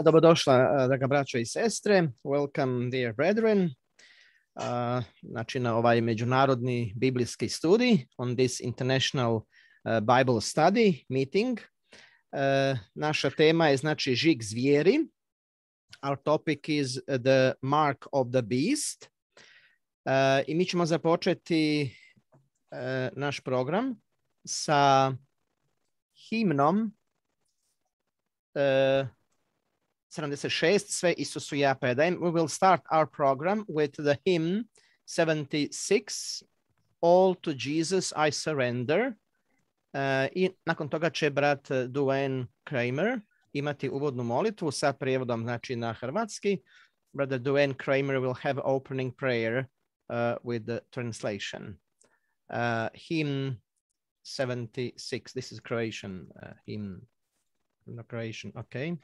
Dobrodošla, draga braćo i sestre. Welcome, dear brethren. Znači, na ovaj međunarodni biblijski studij on this international Bible study meeting. Naša tema je, znači, žig zvijeri. Our topic is the mark of the beast. I mi ćemo započeti naš program sa himnom 76, sve Isusu ja predajem. We will start our program with the hymn 76, All to Jesus I surrender. I nakon toga će brat Duane Kramer imati uvodnu molitvu sa prijevodom, znači, na hrvatski. Brother Duane Kramer will have opening prayer with the translation. Hymn 76, this is Croatian hymn. No, Croatian, okay.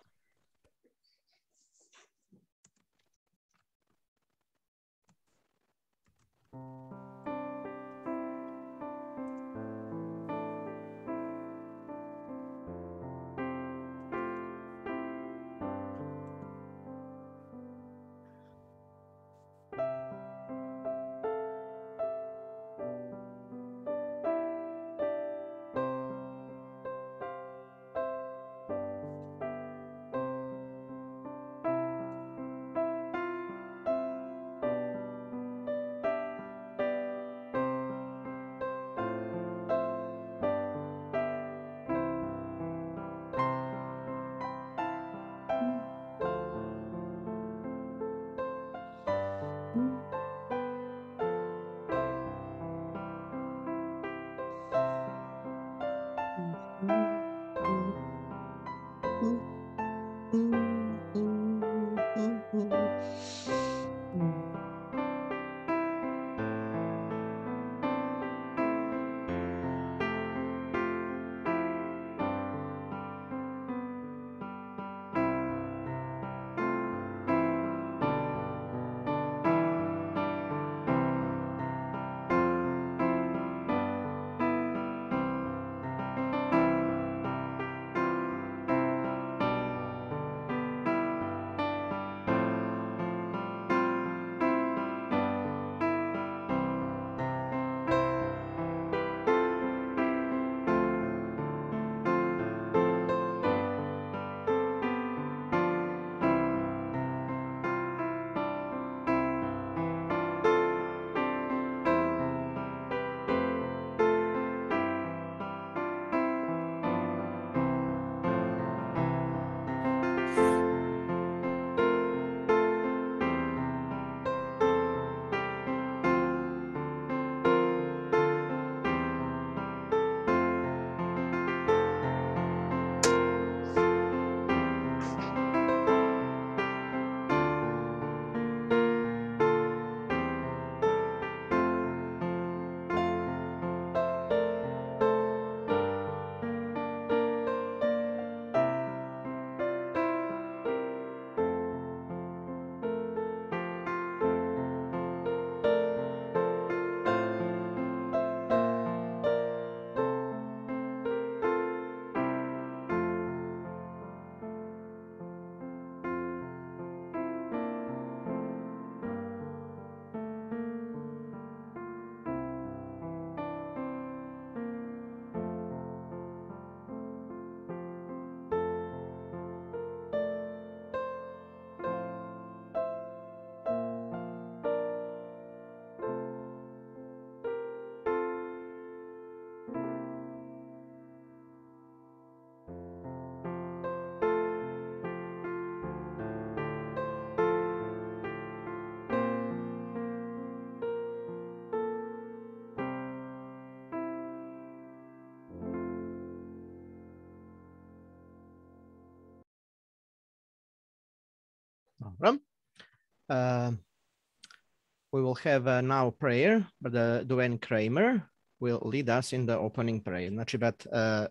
We will have now prayer, but Duane Kramer will lead us in the opening prayer. Znači, but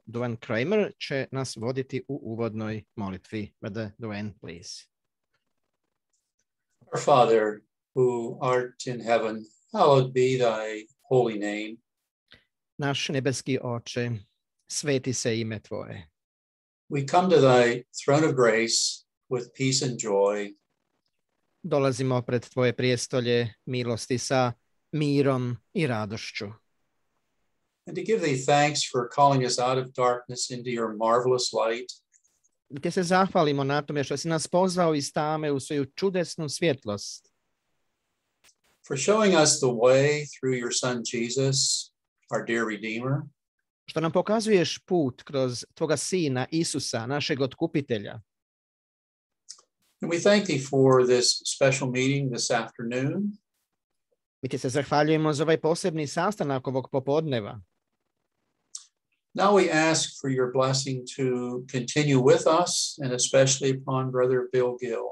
Duane Kramer će nas voditi u uvodnoj molitvi. But Duane, please. Our Father, who art in heaven, hallowed be thy holy name. Naš nebeski Oče, sveti se ime Tvoje. we come to thy throne of grace with peace and joy. Dolazimo pred tvoje prijestolje milosti sa mirom i radošću. And to give thee thanks for calling us out of darkness into your marvelous light. Te se zahvalimo na tome što si nas pozvao iz tame u svoju čudesnu svjetlost. For showing us the way through your son Jesus, our dear Redeemer. Što nam pokazuješ put kroz tvoga sina Isusa, našeg otkupitelja. And we thank thee for this special meeting this afternoon. Mi ti se zahvaljujemo za ovaj posebni sastanak ovog popodneva. Now we ask for your blessing to continue with us, and especially upon Brother Bill Gill.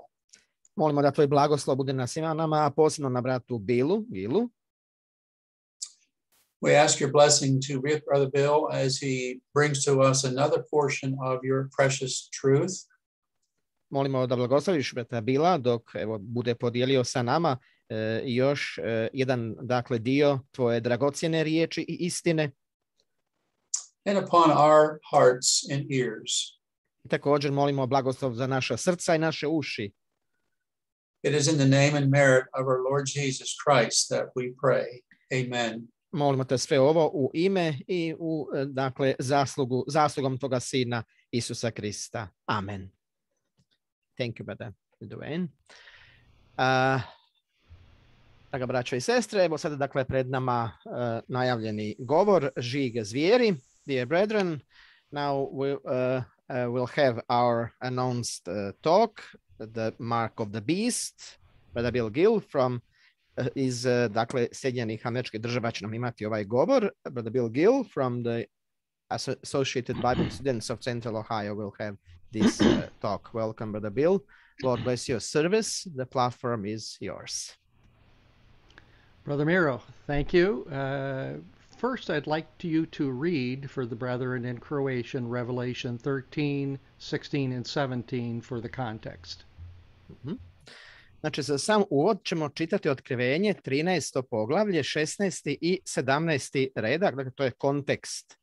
Molimo da tvoj blagoslov bude na svima nama, a posebno na bratu Gillu. We ask your blessing to Brother Bill as he brings to us another portion of your precious truth. Molimo da blagosloviš brata Billa dok bude podijelio sa nama još jedan dio tvoje dragocjene riječi i istine. And upon our hearts and ears. I također molimo blagoslov za naša srca i naše uši. It is in the name and merit of our Lord Jesus Christ that we pray. Amen. Molimo te sve ovo u ime i u zaslugom toga sina Isusa Krista. Amen. Thank you, brother Dwayne. Draga braćo i sestre, evo sada pred nama najavljeni govor Žig zvijeri. Dear brethren, now we'll have our announced talk, the Mark of the Beast. Brother Bill Gill from iz Sjedinjenih Američkih Država će nam imati ovaj govor. Brother Bill Gill from the Associated Bible Students of Central Ohio will have this talk. Welcome, Brother Bill. Lord bless your service. The platform is yours. Brother Miro, thank you. First, I'd like you to read for the brethren in Croatian Revelation 13, 16, and 17 for the context. Znači, za sam uvod ćemo čitati Otkrivenje, 13. poglavlje, 16. i 17. redak, dakle to je kontekst.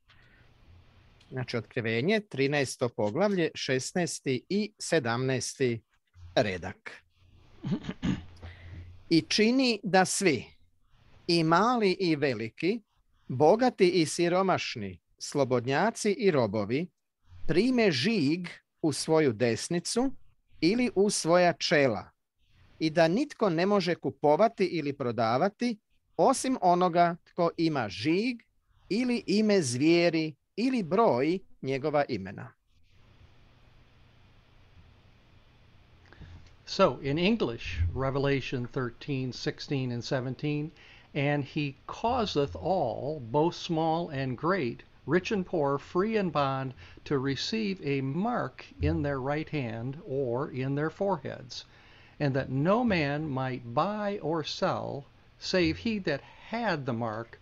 Znači, Otkrivenje, 13. poglavlje, 16. i 17. redak. I čini da svi, i mali i veliki, bogati i siromašni, slobodnjaci i robovi, prime žig u svoju desnicu ili u svoja čela i da nitko ne može kupovati ili prodavati osim onoga tko ima žig ili ime zvijeri ili broj njegova imena. So, in English, Revelation 13, 16, and 17, and he causeth all, both small and great, rich and poor, free and bond, to receive a mark in their right hand or in their foreheads, and that no man might buy or sell, save he that had the mark,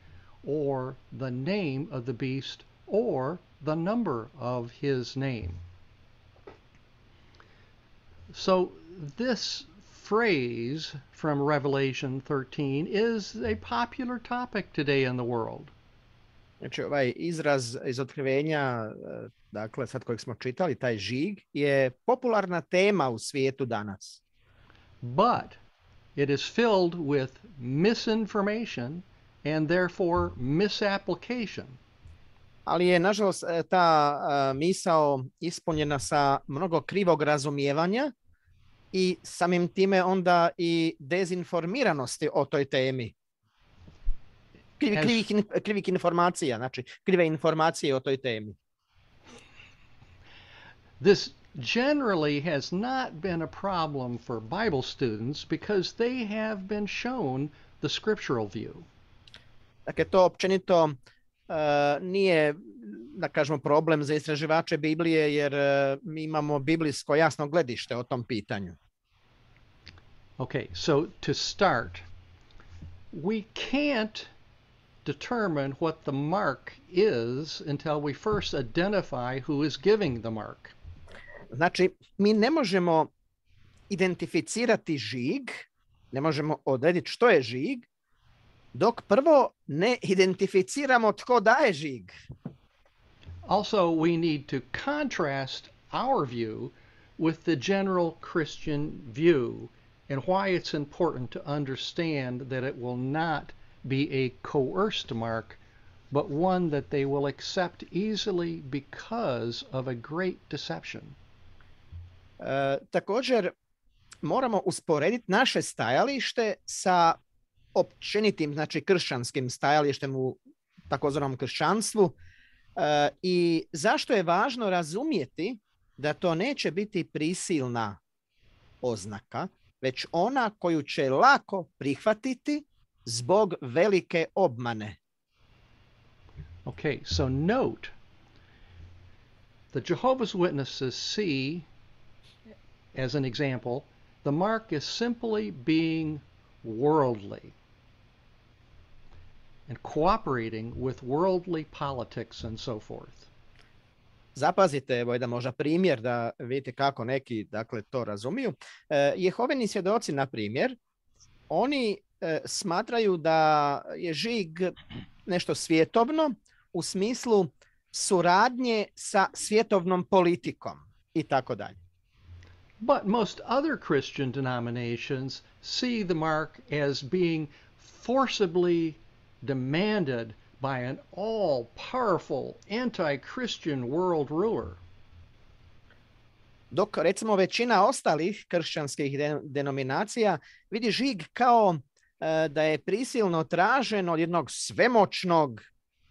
or the name of the beast, or the number of his name. So this phrase from Revelation 13 is a popular topic today in the world. Znači, ovaj izraz iz Otkrivenja, dakle, sad kojeg smo čitali, taj žig, je popularna tema u svijetu danas. But it is filled with misinformation and therefore misapplication. Ali je, nažalost, ta misao ispunjena sa mnogo krivog razumijevanja i samim time onda i dezinformiranosti o toj temi. Krivih informacija, znači krive informacije o toj temi. This generally has not been a problem for Bible students because they have been shown the scriptural view. Dakle, to općenito nije, da kažemo, problem za istraživače Biblije, jer mi imamo biblijsko jasno gledište o tom pitanju. Okay, so to start, we can't determine what the mark is until we first identify who is giving the mark. Znači, mi ne možemo identificirati žig, ne možemo odrediti što je žig, dok prvo ne identificiramo tko daje žig. Also, we need to contrast our view with the general Christian view and why it's important to understand that it will not be a coerced mark, but one that they will accept easily because of a great deception. Također moramo usporediti naše stajalište sa općenitim, znači kršćanskim stajalištem u takozvanom kršćanstvu. I zašto je važno razumjeti da to neće biti prisilna oznaka, već ona koju će lako prihvatiti zbog velike obmane. Okay, so note, the Jehovah's Witnesses see, as an example, the mark is simply being worldly and cooperating with worldly politics and so forth. Zapazite, evo jedan možda primjer da vidite kako neki dakle, to razumiju. Jehovini svjedoci, na primjer, oni smatraju da je žig nešto svjetovno u smislu suradnje sa svjetovnom politikom i tako dalje. But most other Christian denominations see the mark as being forcibly demanded by an all-powerful anti-Christian world ruler. Dok recimo većina ostalih kršćanskih denominacija vidi žig kao da je prisilno tražen od jednog svemoćnog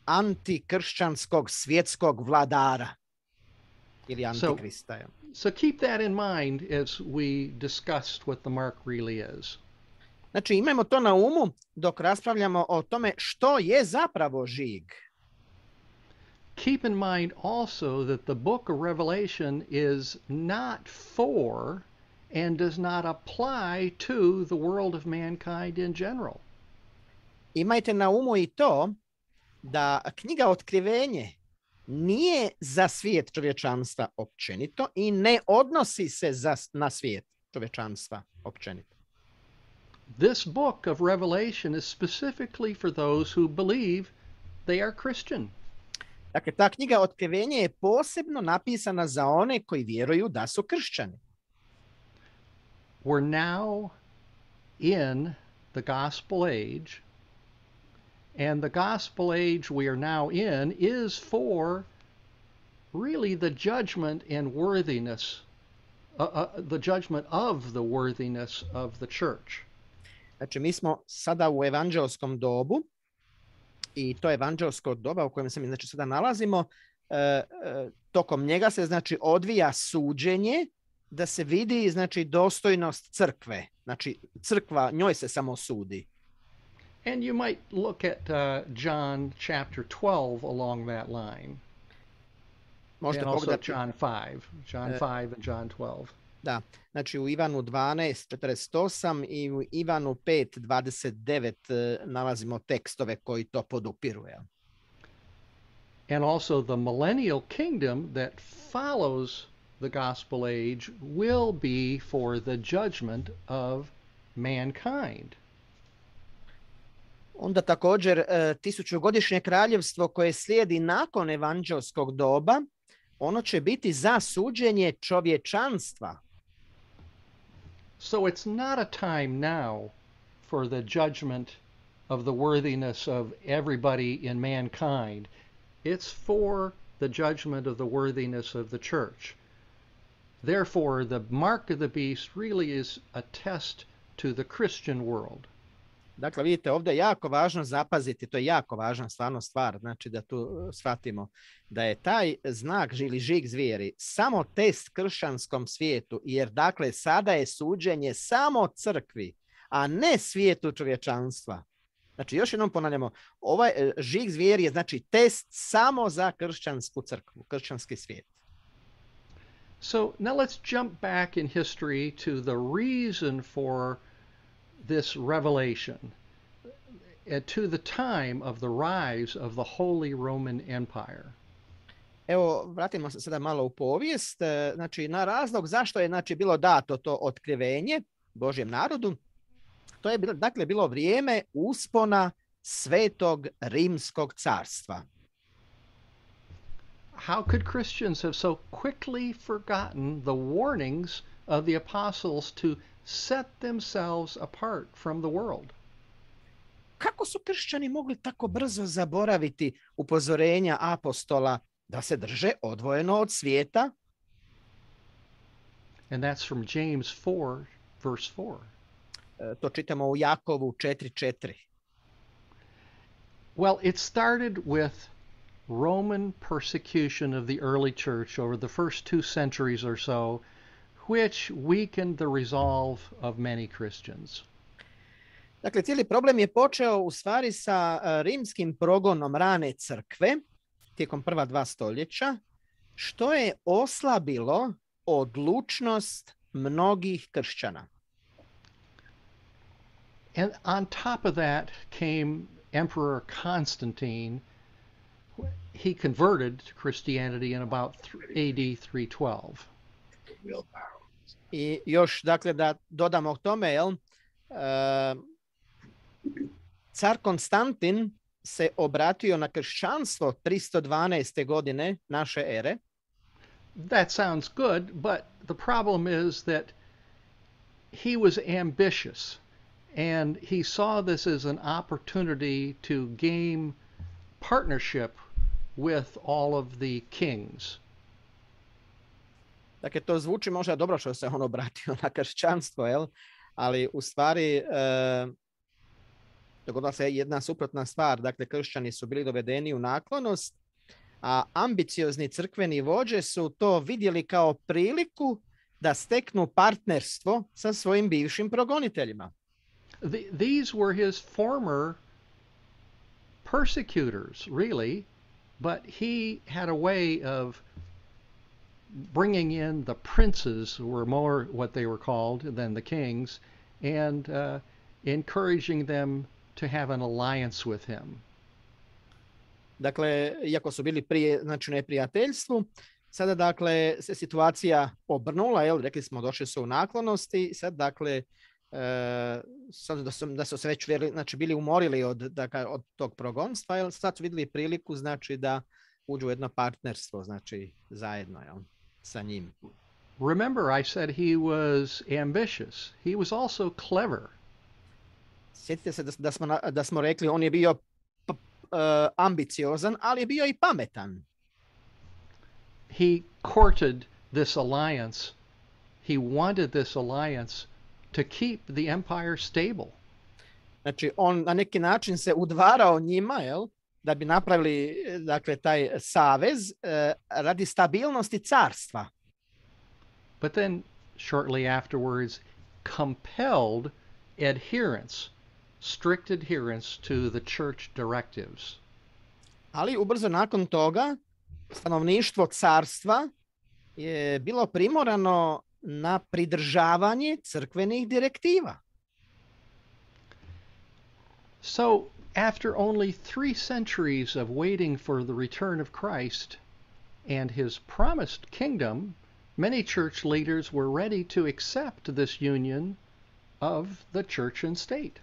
antikršćanskog svjetskog vladara ili antikrista. So keep that in mind as we discussed what the mark really is. Znači imajmo to na umu dok raspravljamo o tome što je zapravo žig. Keep in mind also that the book of Revelation is not for and does not apply to the world of mankind in general. Imajte na umu i to da knjiga Otkrivenje nije za svijet čovječanstva općenito i ne odnosi se na svijet čovječanstva općenito. This book of Revelation is specifically for those who believe they are Christian. Dakle, ta knjiga Otkrivenje je posebno napisana za one koji vjeruju da su kršćani. We're now in the gospel age, and the gospel age we are now in is for really the judgment and worthiness, the judgment of the worthiness of the church. Znači, mi smo sada u evanđelskom dobu i to evanđelsko doba u kojem se mi znači, sada nalazimo, tokom njega se znači, odvija suđenje da se vidi znači, dostojnost crkve. Znači, crkva, njoj se samo sudi. And you might look at John chapter 12 along that line. Možete and also pogledati John 5. John 5 and John 12. Da, znači u Ivanu 12:48 i u Ivanu 5:29 nalazimo tekstove koji to podupiru. And also the millennial kingdom that follows the gospel age will be for the judgment of mankind. Onda također tisućugodišnje kraljevstvo koje slijedi nakon evanđelskog doba, ono će biti za suđenje čovječanstva. So it's not a time now for the judgment of the worthiness of everybody in mankind. It's for the judgment of the worthiness of the church. Therefore, the mark of the beast really is a test to the Christian world. Dakle, vidite, ovdje je jako važno zapaziti, to je jako važna stvarno stvar, znači da tu shvatimo da je taj znak ili žig zvijeri samo test kršćanskom svijetu, jer dakle sada je suđenje samo crkvi, a ne svijetu čovječanstva. Znači, još jednom ponavljamo, ovaj žig zvijeri je znači test samo za kršćansku crkvu, kršćanski svijet. So now let's jump back in history to the reason for this revelation, to the time of the rise of the Holy Roman Empire. Evo, vratimo se sada malo u povijest, znači na razlog zašto je znači bilo dato to otkrivenje Božjem narodu. To je bilo vrijeme uspona Svetog Rimskog carstva. how could Christians have so quickly forgotten the warnings of the apostles to set themselves apart from the world? Kako su kršćani mogli tako brzo zaboraviti upozorenja apostola da se drže odvojeno od svijeta? And that's from James 4, verse 4. To čitamo u Jakovu 4:4. Well, it started with Roman persecution of the early church over the first 2 centuries or so, which weakened the resolve of many Christians. Dakle, cijeli problem je počeo u stvari sa rimskim progonom rane crkve tijekom prva 2 stoljeća, što je oslabilo odlučnost mnogih kršćana. And on top of that came Emperor Constantine. He converted to Christianity in about AD 312. I još, dakle, da dodamo tome, car Konstantin se obratio na kršćanstvo 312. godine naše ere. That sounds good, but the problem is that he was ambitious, and he saw this as an opportunity to gain partnership with all of the kings. Dakle, to zvuči možda dobro što se on obratio na kršćanstvo, ali u stvari dogodila se jedna suprotna stvar. Dakle, kršćani su bili dovedeni u naklonost, a ambiciozni crkveni vođe su to vidjeli kao priliku da steknu partnerstvo sa svojim bivšim progoniteljima. These were his former persecutors, really, but he had a way of bringing in the princes, who were more what they were called than the kings, and encouraging them to have an alliance with him. Dakle, iako su bili prije, znači, neprijateljstvu, sada, dakle, se situacija obrnula, rekli smo, došli su u naklonosti, sad, dakle, sad da su se već bili umorili od tog progonstva, sad su vidjeli priliku, znači, da uđu u jedno partnerstvo, znači, zajedno, sa njim. Remember, I said he was ambitious. He was also clever. Sjetite se da smo rekli, on je bio ambiciozan, ali je bio i pametan. He courted this alliance. He wanted this alliance to keep the empire stable. Znači, on na neki način se udvarao njima, da bi napravili, dakle, taj savez radi stabilnosti carstva. But then, shortly afterwards, compelled adherence, strict adherence to the church directives. Ali ubrzo nakon toga stanovništvo carstva je bilo primorano na pridržavanje crkvenih direktiva. So, after only 3 centuries of waiting for the return of Christ and his promised kingdom, many church leaders were ready to accept this union of the church and state.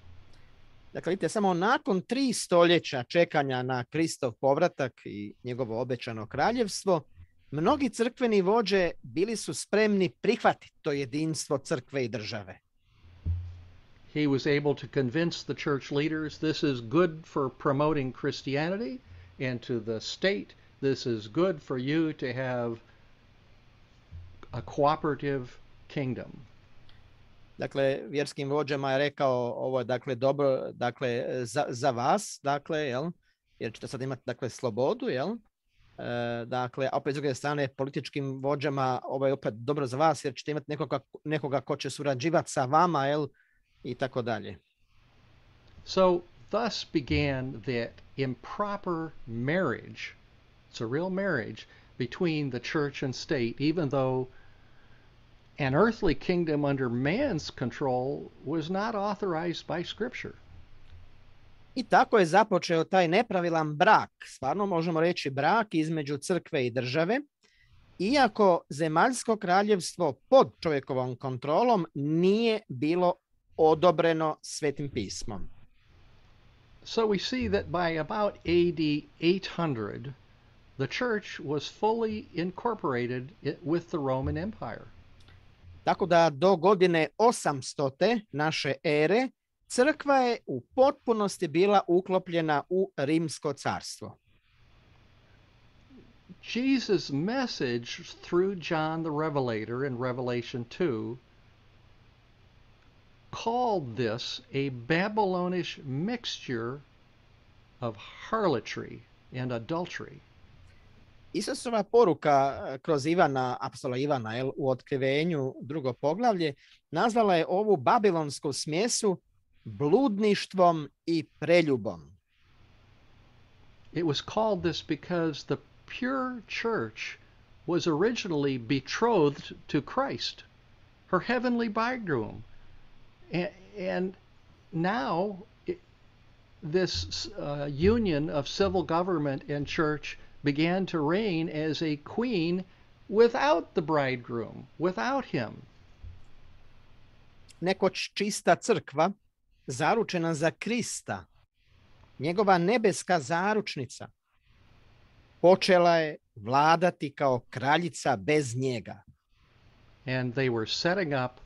Dakle, vidite, samo nakon 3 stoljeća čekanja na Kristov povratak i njegovo obećano kraljevstvo, mnogi crkveni vođe bili su spremni prihvatiti to jedinstvo crkve i države. He was able to convince the church leaders this is good for promoting Christianity, and to the state this is good for you to have a cooperative kingdom. Dakle, vjerskim vođama je rekao, ovo je, dakle, dobro, dakle, za vas, dakle, jer ćete sad imati, dakle, slobodu, dakle, a opet s druge strane političkim vođama ovo je opet dobro za vas, jer ćete imati nekoga ko će surađivati sa vama, i tako dalje. So thus began that improper marriage. It's a real marriage between the church and state, even though an earthly kingdom under man's control was not authorized by Scripture. I tako je započeo taj nepravilan brak, stvarno možemo reći brak između crkve i države, iako zemaljsko kraljevstvo pod čovjekovom kontrolom nije bilo odobreno Svetim pismom. So we see that by about AD 800, the church was fully incorporated with the Roman Empire. Tako da do godine 800. naše ere crkva je u potpunosti bila uklopljena u Rimsko carstvo. Jesus' message through John the Revelator in Revelation 2 called this a Babylonish mixture of harlotry and adultery. Isusova poruka kroz apostola Ivana u Otkrivenju, 2. poglavlje, nazvala je ovu babilonsku smjesu bludništvom i preljubom. It was called this because the pure church was originally betrothed to Christ, her heavenly bridegroom. And now this union of civil government and church began to reign as a queen without the bridegroom, without him. Nekoć čista crkva, zaručena za Krista, njegova nebeska zaručnica, počela je vladati kao kraljica bez njega. And they were setting up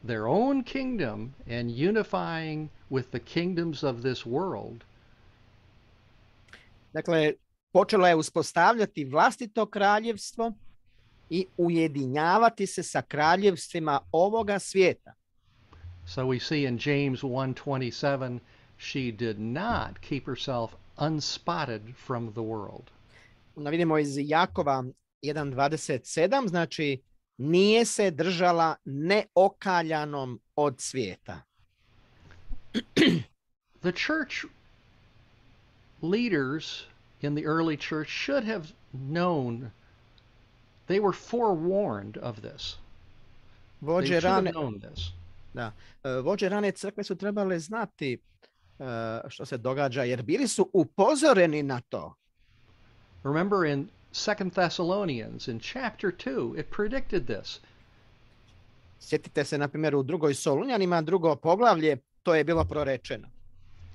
their own kingdom and unifying with the kingdoms of this world. Dakle, počela je uspostavljati vlastito kraljevstvo i ujedinjavati se sa kraljevstvima ovoga svijeta. So we see in James 1:27, she did not keep herself unspotted from the world. Vidimo iz Jakova 1:27, znači nije se držala neokaljanom od svijeta. The church leaders in the early church should have known, they were forewarned of this. They should have known this. Da, vođe rane crkve su trebale znati što se događa, jer bili su upozoreni na to. Remember in 2 Thessalonians, in chapter 2, it predicted this. Sjetite se, na primjer, u 2. Solunjanima, 2. poglavlje, to je bilo prorečeno.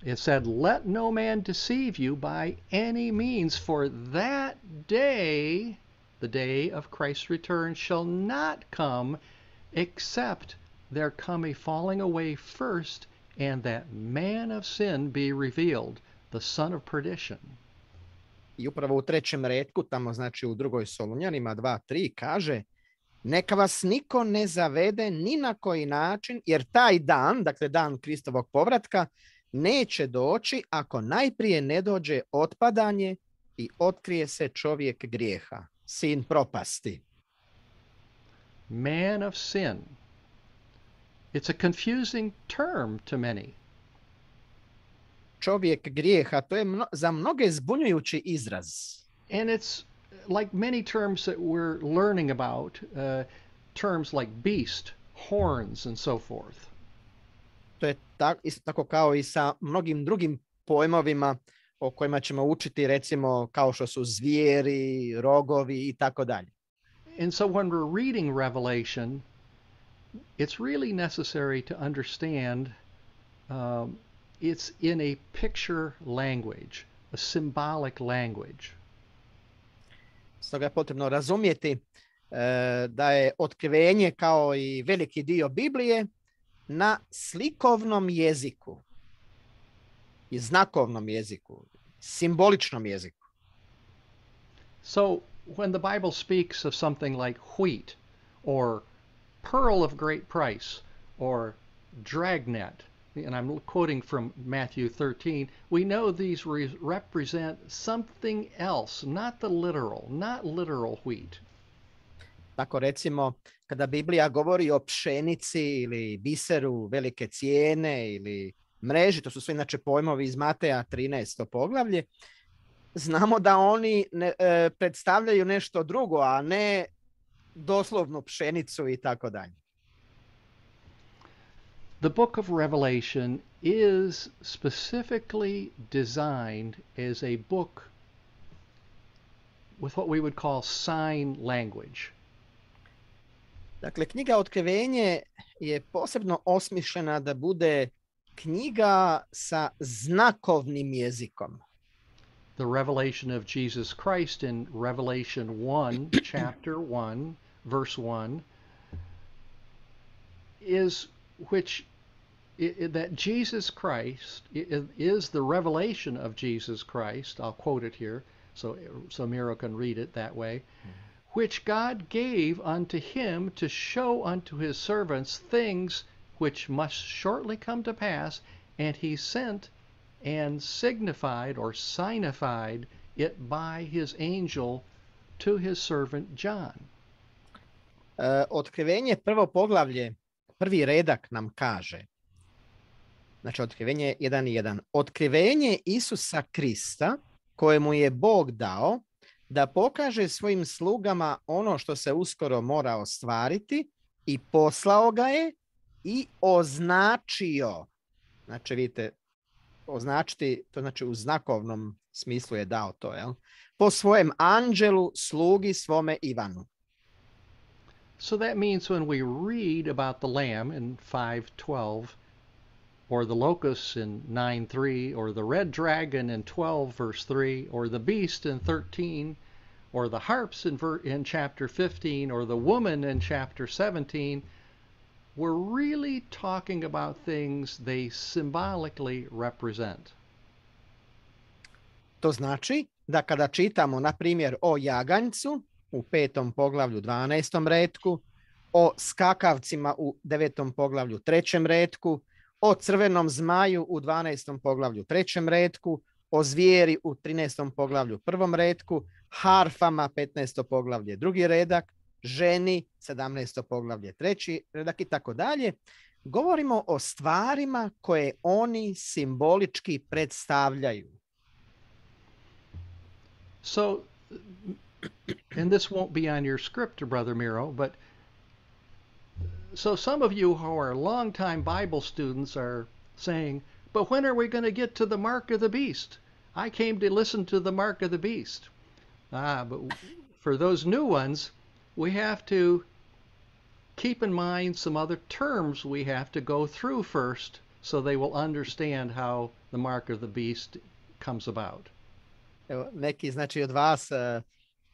It said, let no man deceive you by any means, for that day, the day of Christ's return, shall not come except there come a falling away first, and that man of sin be revealed, the son of perdition. I upravo u 3. retku, tamo znači u 2. Solunjanima 2:3 kaže, neka vas niko ne zavede ni na koji način, jer taj dan, dakle dan Kristovog povratka, neće doći ako najprije ne dođe otpadanje i otkrije se čovjek grijeha, sin propasti. Man of sin. It's a confusing term to many. Čovjek grijeha, to je za mnoge zbunjujući izraz. And it's like many terms that we're learning about, terms like beast, horns, and so forth. To je isto tako kao i sa mnogim drugim pojmovima o kojima ćemo učiti, recimo kao što su zvijeri, rogovi i tako dalje. And so when we're reading Revelation, it's really necessary to understand it's in a picture language, a symbolic language. Stoga je potrebno razumjeti da je otkrivenje kao i veliki dio Biblije na slikovnom jeziku i znakovnom jeziku, simboličnom jeziku. So when the Bible speaks of something like wheat or pearl of great price or dragnet, and I'm quoting from Matthew 13, we know these represent something else, not literal wheat. Tako recimo, kada Biblija govori o pšenici ili biseru velike cijene ili mreži, to su sve inače pojmovi iz Mateja 13. poglavlje, znamo da oni predstavljaju nešto drugo, a ne doslovnu pšenicu i tako dalje. The book of Revelation is specifically designed as a book with what we would call sign language. Dakle, knjiga Otkrivenje je posebno osmišljena da bude knjiga sa znakovnim jezikom. the revelation of Jesus Christ in Revelation 1, chapter 1, verse 1, is that Jesus Christ is the revelation of Jesus Christ. I'll quote it here so Miro can read it that way. Which God gave unto him to show unto his servants things which must shortly come to pass, and he sent and signified or signified it by his angel to his servant John. Otkrivenje, prvo poglavlje, prvi redak nam kaže, znači otkrivenje 1.1. Otkrivenje Isusa Krista, kojemu je Bog dao, da pokaže svojim slugama ono što se uskoro mora ostvariti, i poslao ga je i označio. Znači, vidite, označiti, to znači u znakovnom smislu je dao to, jel? Po svojem anđelu, slugi svome Ivanu. So that means when we read about the lamb in 5:12, or the locusts in 9:3, or the red dragon in 12 verse 3, or the beast in 13, or the harps in chapter 15, or the woman in chapter 17, we're really talking about things they symbolically represent. To znači da kada čitamo, na primjer, o jaganjcu u 5. poglavlju 12. retku, o skakavcima u 9. poglavlju 3. retku, o crvenom zmaju u 12. poglavlju 3. retku, o zvijeri u 13. poglavlju 1. retku, harfama 15. poglavlje 2. redak, ženi 17. poglavlje 3. redak i tako dalje. Govorimo o stvarima koje oni simbolički predstavljaju. So, and this won't be on your script, Brother Miro, but so some of you who are long-time Bible students are saying, but when are we going to get to the mark of the beast? I came to listen to the mark of the beast. But for those new ones, we have to keep in mind some other terms we have to go through first so they will understand how the mark of the beast comes about. Evo, neki znači od vas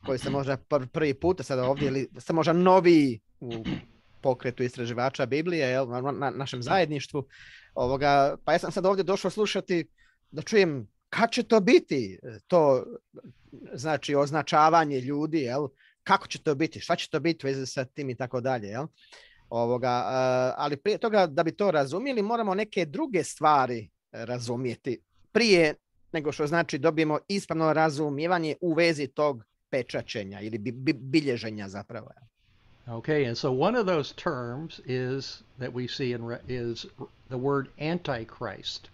koji ste možda prvi puta sada ovdje ili ste možda novi u pokretu istraživača Biblije, jel, na našem zajedništvu, pa ja sam sad ovdje došao slušati da čujem kad će to biti, to znači označavanje ljudi, jel, kako će to biti, šta će to biti u vezi sa tim i tako dalje, jel. Ali prije toga da bi to razumjeli moramo neke druge stvari razumjeti prije nego što znači dobijemo ispravno razumijevanje u vezi tog pečaćenja ili bilježenja zapravo. Okay, and so one of those terms is that we see is the word antichrist.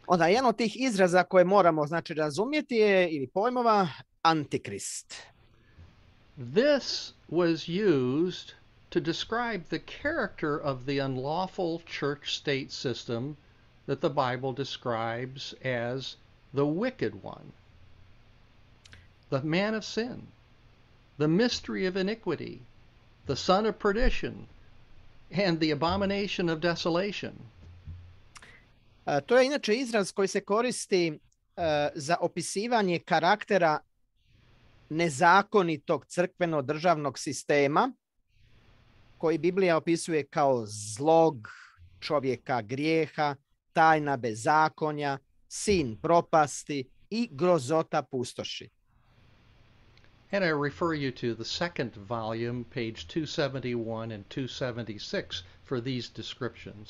Onda jedan od tih izraza koje moramo znači razumjeti je ili pojmova antikrist. This was used to describe the character of the unlawful church-state system that the Bible describes as the wicked one, the man of sin, the mystery of iniquity, the son of perdition, and the abomination of desolation. To je inače izraz koji se koristi za opisivanje karaktera nezakonitog crkveno-državnog sistema koji Biblija opisuje kao zlog, čovjeka grijeha, tajna bezakonja, sin propasti i grozota pustoši. And I refer you to the second volume, page 271 and 276 for these descriptions.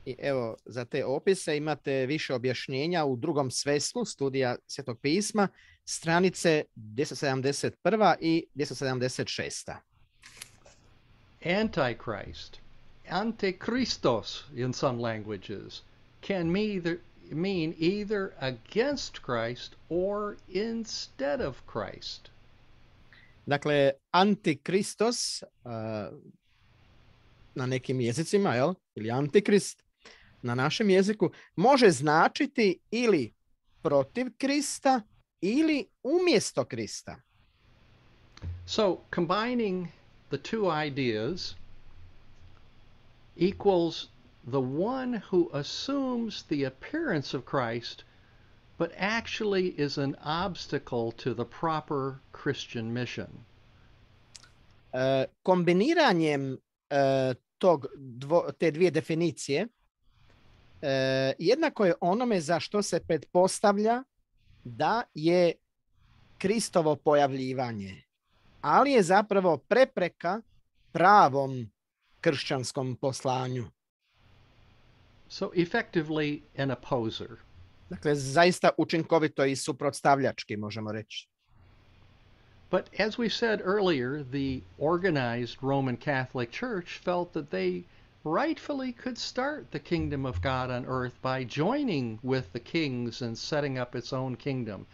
I evo, za te opise imate više objašnjenja u drugom sveslu studija Svetog pisma, stranice 271 i 276. Antichrist, antichristos in some languages, can mean either against Christ or instead of Christ. Dakle, antikristos na nekim jezicima, jel? Ili antikrist na našem jeziku može značiti ili protiv Krista ili umjesto Krista. So combining the two ideas equals the one who assumes the appearance of Christ but actually is an obstacle to the proper Christian mission. Kombiniranjem te dvije definicije jednako je onome za što se pretpostavlja da je Kristovo pojavljivanje, ali je zapravo prepreka pravom kršćanskom poslanju. So effectively an opposer. Dakle, zaista učinkovito i suprotstavljački, možemo reći. But as we said earlier, the organized Roman Catholic Church felt that they rightfully could start the kingdom of God on earth by joining with the kings and setting up its own kingdom.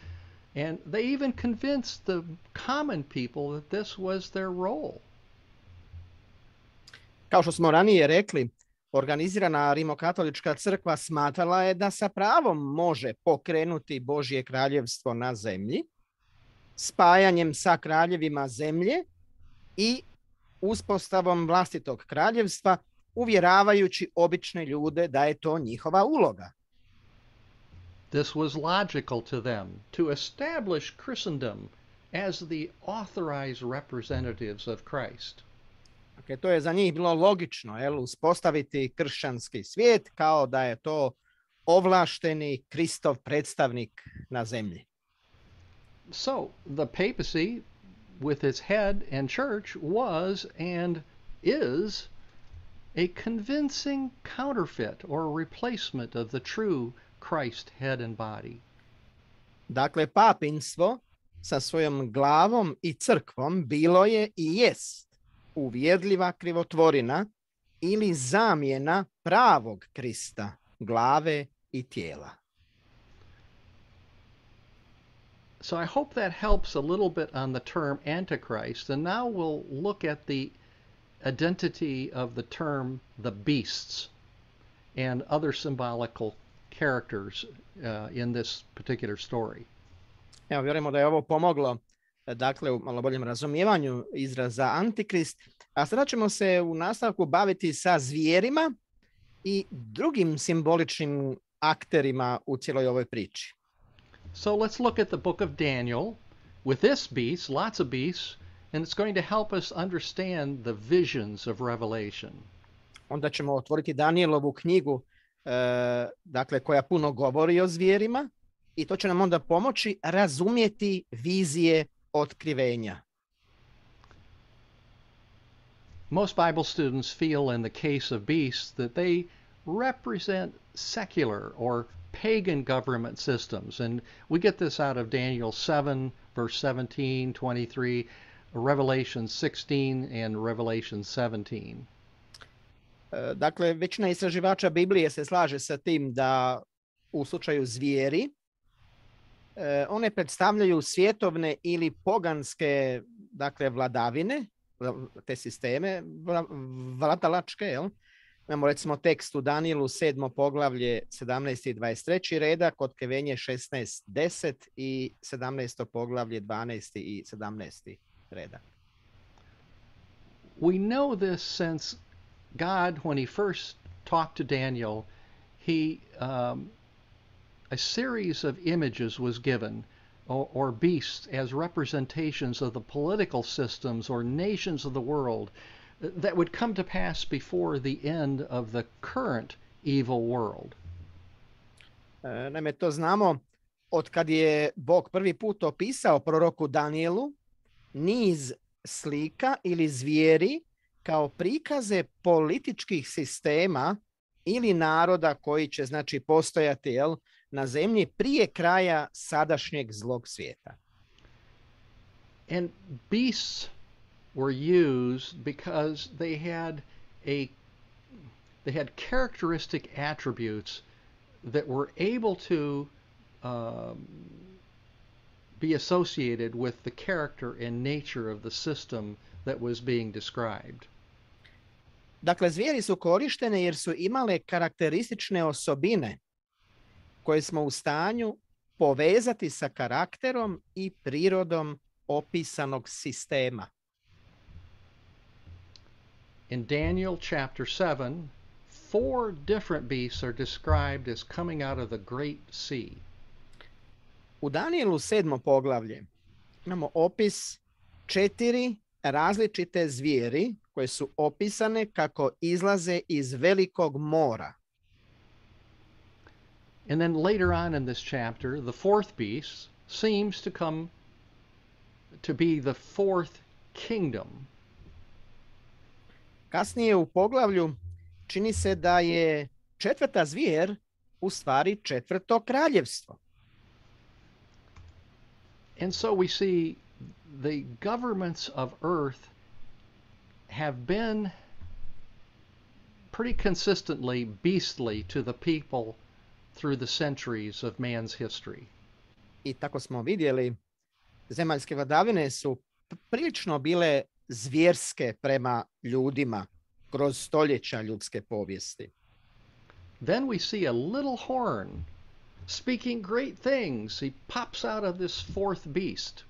And they even convinced the common people that this was their role. Kao što smo ranije rekli, organizirana rimokatolička crkva smatrala je da sa pravom može pokrenuti Božje kraljevstvo na zemlji, spajanjem sa kraljevima zemlje i uspostavom vlastitog kraljevstva, uvjeravajući obične ljude da je to njihova uloga. This was logical to them, to establish Christendom as the authorized representatives of Christ. Dakle, to je za njih bilo logično, uspostaviti kršćanski svijet kao da je to ovlašteni Kristov predstavnik na zemlji. So, the papacy, with its head and church, was and is a convincing counterfeit or replacement of the true Christ head and body. Dakle, papinstvo sa svojom glavom i crkvom bilo je i jest uvjerljiva krivotvorina ili zamjena pravog Krista, glave i tijela. So I hope that helps a little bit on the term Antichrist, and now we'll look at the identity of the term the beasts and other symbolical characters in this particular story. Evo, vjerujemo da je ovo pomoglo, dakle, u malo boljem razumijevanju izraza Antikrist, a sada ćemo se u nastavku baviti sa zvijerima i drugim simboličnim akterima u cijeloj ovoj priči. So let's look at the book of Daniel with this beast, lots of beasts, and it's going to help us understand the visions of Revelation. Onda ćemo otvoriti Danielovu knjigu, dakle, koja puno govori o zvijerima, i to će nam onda pomoći razumjeti vizije otkrivenja. Most Bible students feel in the case of beasts that they represent secular or pagan government systems. And we get this out of Daniel 7, verse 17, 23, Revelation 16, and Revelation 17. Dakle, većina istraživača Biblije se slaže sa tim da u slučaju zvijeri one predstavljaju svjetovne ili poganske, dakle, vladavine, te sisteme vladalačke, jel? Imamo recimo tekst u Danielu 7. poglavlje 17. i 23. redak, Otkrivenje 16.10 i 17. poglavlje 12. i 17. redak. We know this since God, when he first talked to Daniel, a series of images was given, or beasts as representations of the political systems or nations of the world that would come to pass before the end of the current evil world. Naime, to znamo od kad je Bog prvi put opisao proroku Danielu niz slika ili zvijeri kao prikaze političkih sistema ili naroda koji će, znači, postojati, jel, na zemlji prije kraja sadašnjeg zlog svijeta. And beasts were used because they had characteristic attributes that were able to be associated with the character and nature of the system that was being described. Dakle, zvijeri su korištene jer su imale karakteristične osobine koje smo u stanju povezati sa karakterom i prirodom opisanog sistema. In Daniel chapter 7, 4 different beasts are described as coming out of the great sea. U Danielu 7. poglavlje imamo opis 4 različite zvijeri koje su opisane kako izlaze iz velikog mora. And then later on in this chapter, the fourth beast seems to come to be the fourth kingdom. Kasnije u poglavlju čini se da je 4. zvijer u stvari 4. kraljevstvo. And so we see the governments of earth have been pretty consistently beastly to the people through the centuries of man's history. I tako smo vidjeli, zemaljske vladavine su prilično bile zvjerske prema ljudima kroz stoljeća ljudske povijesti. Then we see a little horn speaking great things. He pops out of this fourth beast.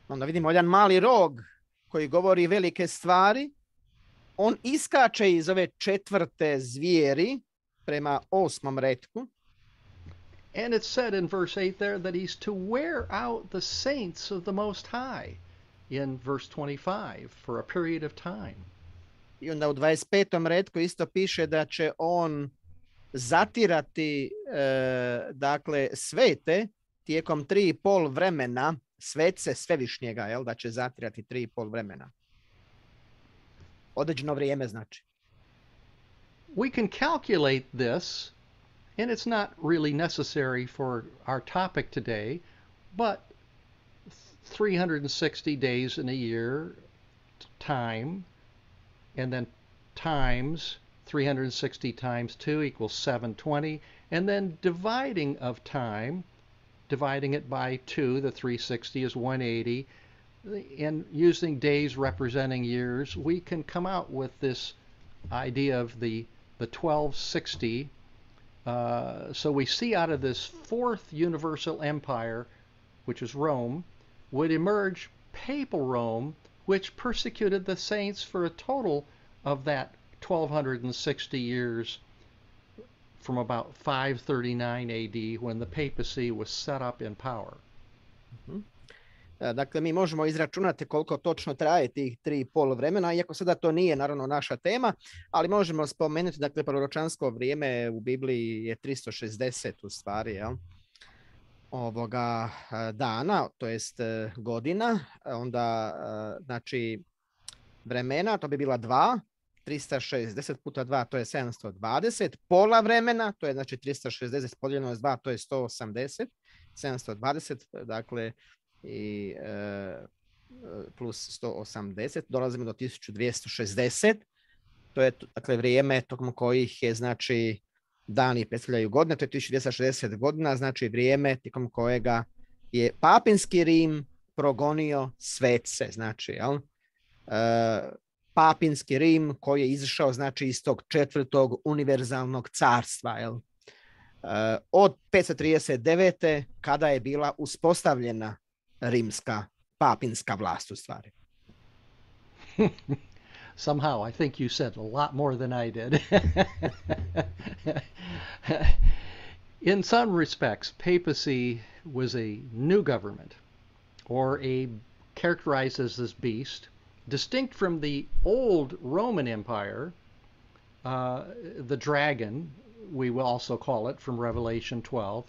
Onda vidimo jedan mali rog koji govori velike stvari. On iskače iz ove 4. zvijeri prema 8. retku. And it's said in verse 8 there that he's to wear out the saints of the Most High in verse 25 for a period of time. I onda u 25. retku isto piše da će on zatirati dakle svete tijekom 3,5 vremena, svece svevišnjega, da će zatirati 3,5 vremena. Određeno vrijeme znači. We can calculate this, and it's not really necessary for our topic today, but 360 days in a year time, and then times 360 times 2 equals 720, and then dividing of time, dividing it by 2, the 360 is 180, and using days representing years, we can come out with this idea of the 1260. So we see out of this fourth universal empire, which is Rome, would emerge papal Rome, which persecuted the saints for a total of that 1260 years from about 539 AD when the papacy was set up in power. Dakle, mi možemo izračunati koliko točno traje tih 3,5 vremena, iako sada to nije naravno naša tema, ali možemo spomenuti, dakle, proročansko vrijeme u Bibliji je 360 u stvari, ovoga dana, to jest godina, onda znači vremena, to bi bila 2, 360 puta 2, to je 720, pola vremena, to je znači 360 podijeljeno s 2, to je 180, 720, dakle, i plus 180, dolazimo do 1260, to je dakle vrijeme tokom kojih je znači dani predstavljaju godine, to je 1260 godina, znači vrijeme tijekom kojega je papinski Rim progonio svece, znači papinski Rim koji je izašao znači iz tog 4. univerzalnog carstva, od 539. kada je bila uspostavljena rimska papinska vlast u stvari. Somehow, I think you said a lot more than I did. In some respects, papacy was a new government, or characterized as this beast, distinct from the old Roman Empire, the dragon, we will also call it from Revelation 12.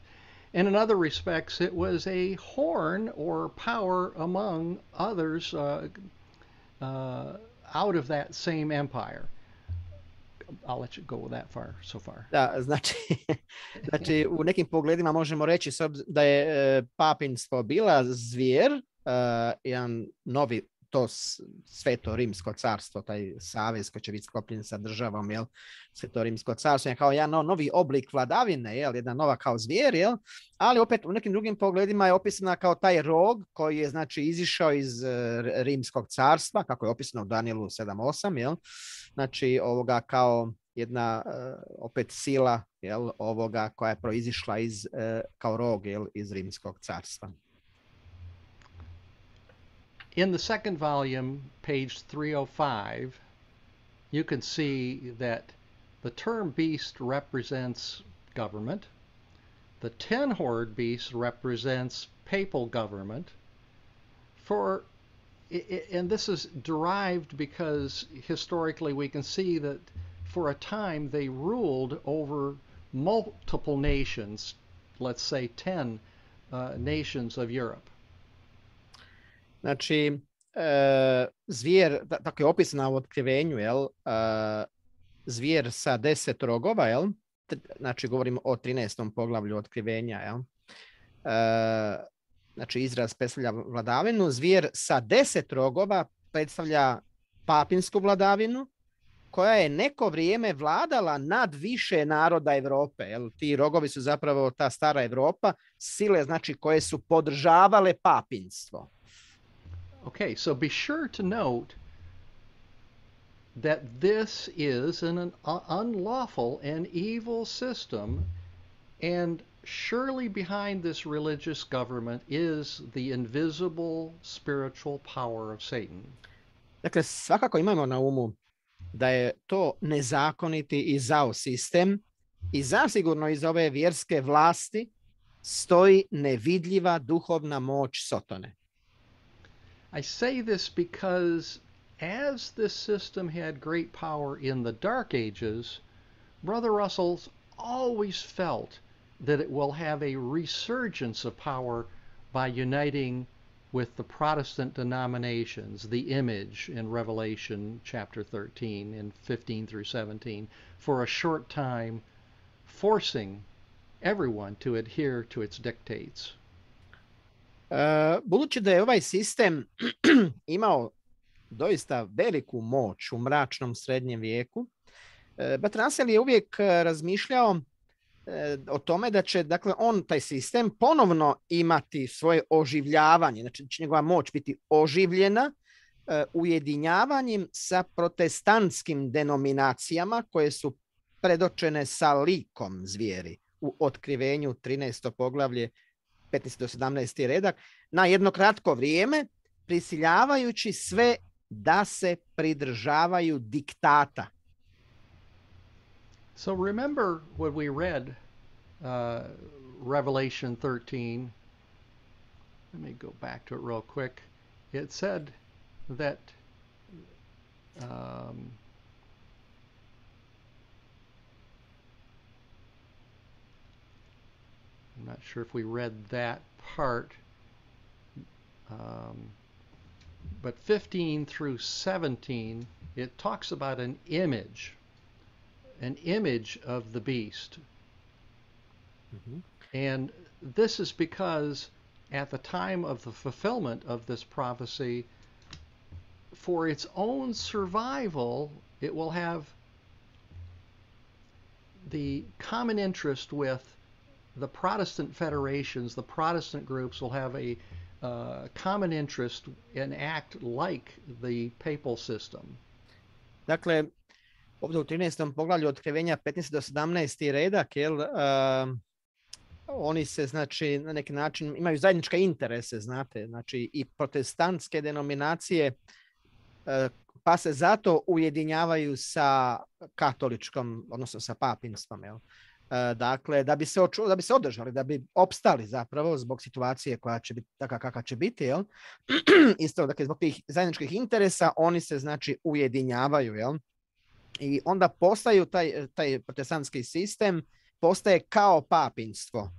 And in other respects, it was a horn or power among others out of that same empire. I'll let you go with that so far. Da, znači u nekim pogledima možemo reći da je papinstvo bila zvijer, jedan novi, to sveto rimsko carstvo, taj savez koji će biti sklopljen sa državom, sveto rimsko carstvo je kao jedan novi oblik vladavine, jedna nova kao zvijer, ali opet u nekim drugim pogledima je opisana kao taj rog koji je znači izišao iz rimskog carstva, kako je opisano u Danielu 7.8, znači ovoga kao jedna opet sila, ovoga koja je proizišla kao rog, iz rimskog carstva. In the second volume, page 305, you can see that the term beast represents government. The 10-horned beast represents papal government. And this is derived because historically we can see that for a time they ruled over multiple nations, let's say 10 nations of Europe. Znači, zvijer, tako je opisana u otkrivenju, zvijer sa 10 rogova, znači govorimo o 13. poglavlju otkrivenja, znači izraz predstavlja vladavinu, zvijer sa 10 rogova predstavlja papinsku vladavinu, koja je neko vrijeme vladala nad više naroda Europe. Ti rogovi su zapravo ta stara Europa, sile znači koje su podržavale papinstvo. Okay, so be sure to note that this is an unlawful and evil system, and surely behind this religious government is the invisible spiritual power of Satan. Dakle, svakako imamo na umu da je to nezakoniti i zao sistem i zasigurno iz ove vjerske vlasti stoji nevidljiva duhovna moć Sotone. I say this because as this system had great power in the Dark Ages, Brother Russell's always felt that it will have a resurgence of power by uniting with the Protestant denominations, the image in Revelation chapter 13 and 15 through 17, for a short time, forcing everyone to adhere to its dictates. Budući da je ovaj sistem imao doista veliku moć u mračnom srednjem vijeku, brat Russell je uvijek razmišljao o tome da će, dakle, taj sistem ponovno imati svoje oživljavanje, znači će njegova moć biti oživljena ujedinjavanjem sa protestantskim denominacijama koje su predočene sa likom zvijeri u otkrivenju 13. poglavlje 15. do 17. redak na jedno kratko vrijeme, prisiljavajući sve da se pridržavaju diktata. So remember when we read Revelation 13, let me go back to it real quick. It said that I'm not sure if we read that part, but 15 through 17, it talks about an image of the beast. Mm-hmm. And this is because at the time of the fulfillment of this prophecy, for its own survival, it will have the common interest with the Protestant federations, the Protestant groups will have a common interest and act like the papal system. Dakle, ovdje u 13. poglavlju otkrivenja 15. do 17. redak, oni se, znači, na neki način imaju zajedničke interese, znate, znači i protestantske denominacije, pa se zato ujedinjavaju sa katoličkom, odnosno sa papinstvom, dakle, da bi se održali, da bi opstali zapravo zbog situacije koja će biti taka kakva će biti, isto, dakle, zbog tih zajedničkih interesa oni se, znači, ujedinjavaju, i onda postaju taj protestantski sistem postaje kao papinstvo,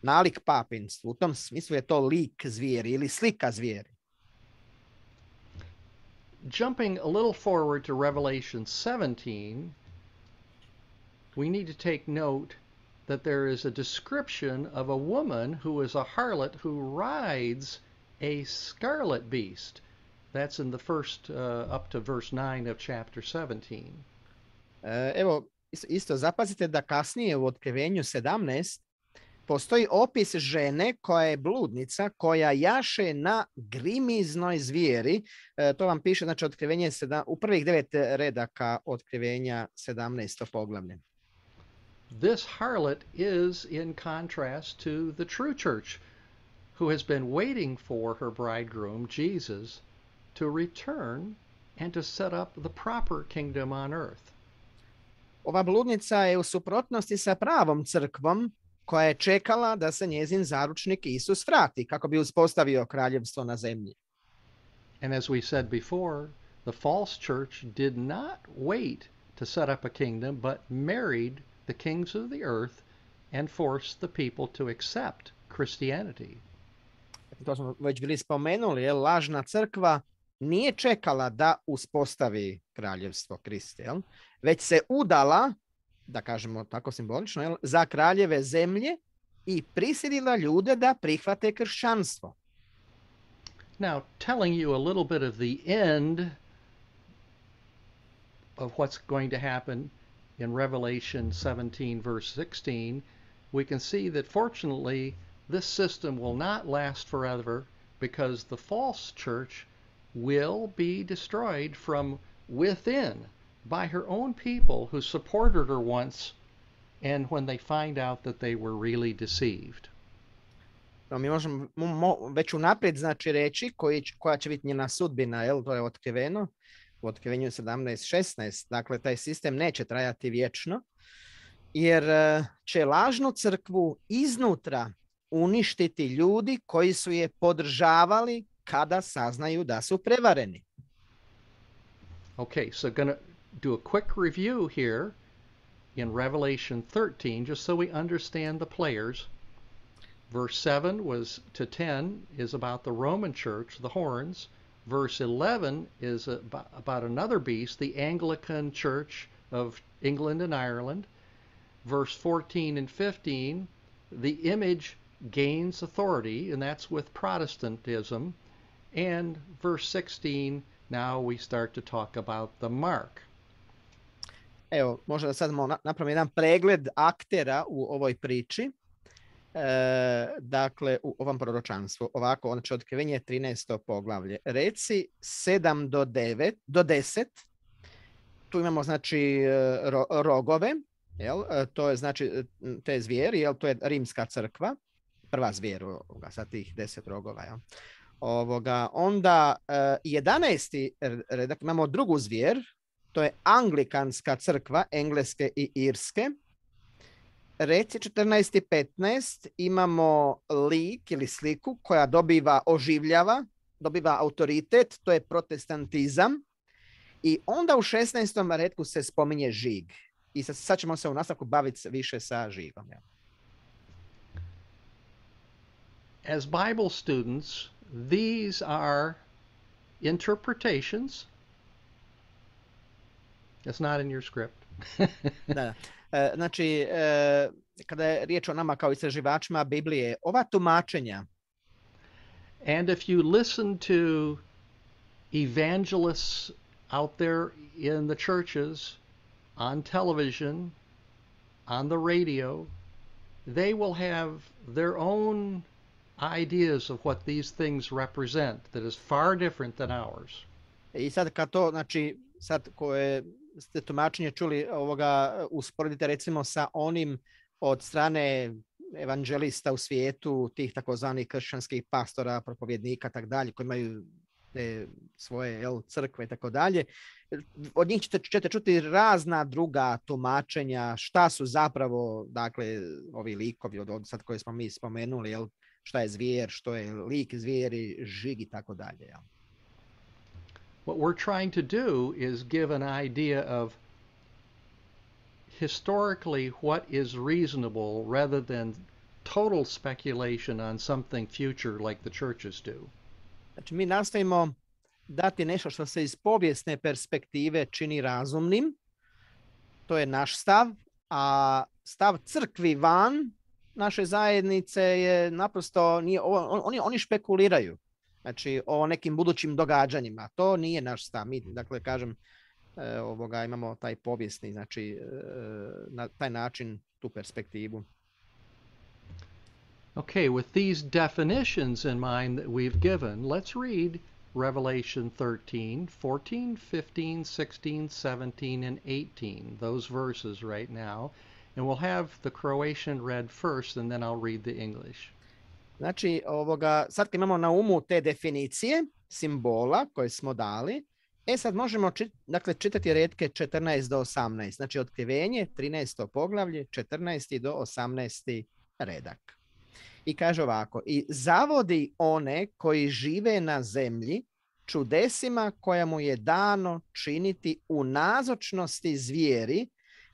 nalik papinstvu. U tom smislu je to lik zvijeri ili slika zvijeri. Jumping a little forward to Revelation 17, we need to take note that there is a description of a woman who is a harlot who rides a scarlet beast. That's in the first up to verse 9 of chapter 17. Evo, isto zapazite da kasnije u otkrivenju 17 postoji opis žene koja je bludnica, koja jaše na grimiznoj zvijeri. To vam piše, znači, otkrivenje u prvih 9 redaka otkrivenja 17. poglavlje. This harlot is in contrast to the true church, who has been waiting for her bridegroom, Jesus, to return and to set up the proper kingdom on earth. Ova bludnica je u suprotnosti sa pravom crkvom koja je čekala da se njezin zaručnik Isus vrati kako bi uspostavio kraljevstvo na zemlji. And as we said before, the false church did not wait to set up a kingdom, but married the kings of the earth and forced the people to accept Christianity. To smo već bili spomenuli, lažna crkva nije čekala da uspostavi kraljevstvo Kriste, već se udala, da kažemo tako simbolično, za kraljeve zemlje i prisilila ljude da prihvate kršćanstvo. Now, telling you a little bit of the end of what's going to happen in Revelation 17, verse 16, we can see that fortunately this system will not last forever because the false church will be destroyed from within by her own people who supported her once and when they find out that they were really deceived. No, mi možemo već unaprijed znači reći koja će biti njena sudbina, to je otkriveno u otkrivenju 17:16. Dakle, taj sistem neće trajati vječno, jer će lažnu crkvu iznutra uništiti ljudi koji su je podržavali kada saznaju da su prevareni. Okay, so going to do a quick review here in Revelation 13, just so we understand the players. Verse 7 was to 10 is about the Roman church, the horns. Verse 11 is about another beast, the Anglican church of England and Ireland. Verse 14 and 15, the image gains authority, and that's with Protestantism. And verse 16, now we start to talk about the mark. Evo, možda sad napravimo jedan pregled aktera u ovoj priči. Dakle, u ovom proročanstvu. Ovako, znači otkrivenje 13. poglavlje. Reci 7 do 10. Tu imamo znači rogove. To je znači te zvijeri, to je rimska crkva. Prva zvijer, sa tih 10 rogova. Onda 11. redak, imamo drugu zvijer. To je anglikanska crkva, engleske i irske. Reci 14 i 15 imamo lik ili sliku koja oživljava, dobiva autoritet, to je protestantizam. I onda u 16. retku se spominje žig. I sad ćemo se u nastavku baviti više sa žigom. As Bible students, these are interpretations. It's not in your script. Da. Znači, kada je riječ o nama kao istraživačima Biblije, ova tumačenja. And if you listen to evangelists out there in the churches, on television, on the radio, they will have their own ideas of what these things represent that is far different than ours. I sad kad to, znači, sad koje ste tumačenje čuli usporedite recimo sa onim od strane evanđelista u svijetu, tih takozvanih kršćanskih pastora, propovjednika, tak dalje, koji imaju te svoje crkve i tako dalje. Od njih ćete čuti razna druga tumačenja, šta su zapravo, dakle, ovi likovi od sad koje smo mi spomenuli, šta je zvijer, što je lik zvijeri, žig i tako dalje. What we're trying to do is give an idea of historically what is reasonable rather than total speculation on something future like the churches do. Znači, mi nastavimo dati nešto što se iz povijesne perspektive čini razumnim. To je naš stav, a stav crkvi van naše zajednice je naprosto, oni špekuliraju. Znači, o nekim budućim događanjima. To nije naš stav. Mi, dakle, kažem, imamo taj povijesni, znači, na taj način, tu perspektivu. Okay, with these definitions in mind that we've given, let's read Revelation 13, 14, 15, 16, 17, and 18, those verses right now. And we'll have the Croatian read first, and then I'll read the English. Znači, sad imamo na umu te definicije, simbola koje smo dali. Sad možemo čitati retke 14 do 18. Znači, otkrivenje, 13. poglavlje, 14. do 18. redak. I kaže ovako, i zavodi one koji žive na zemlji čudesima koja mu je dano činiti u nazočnosti zvijeri,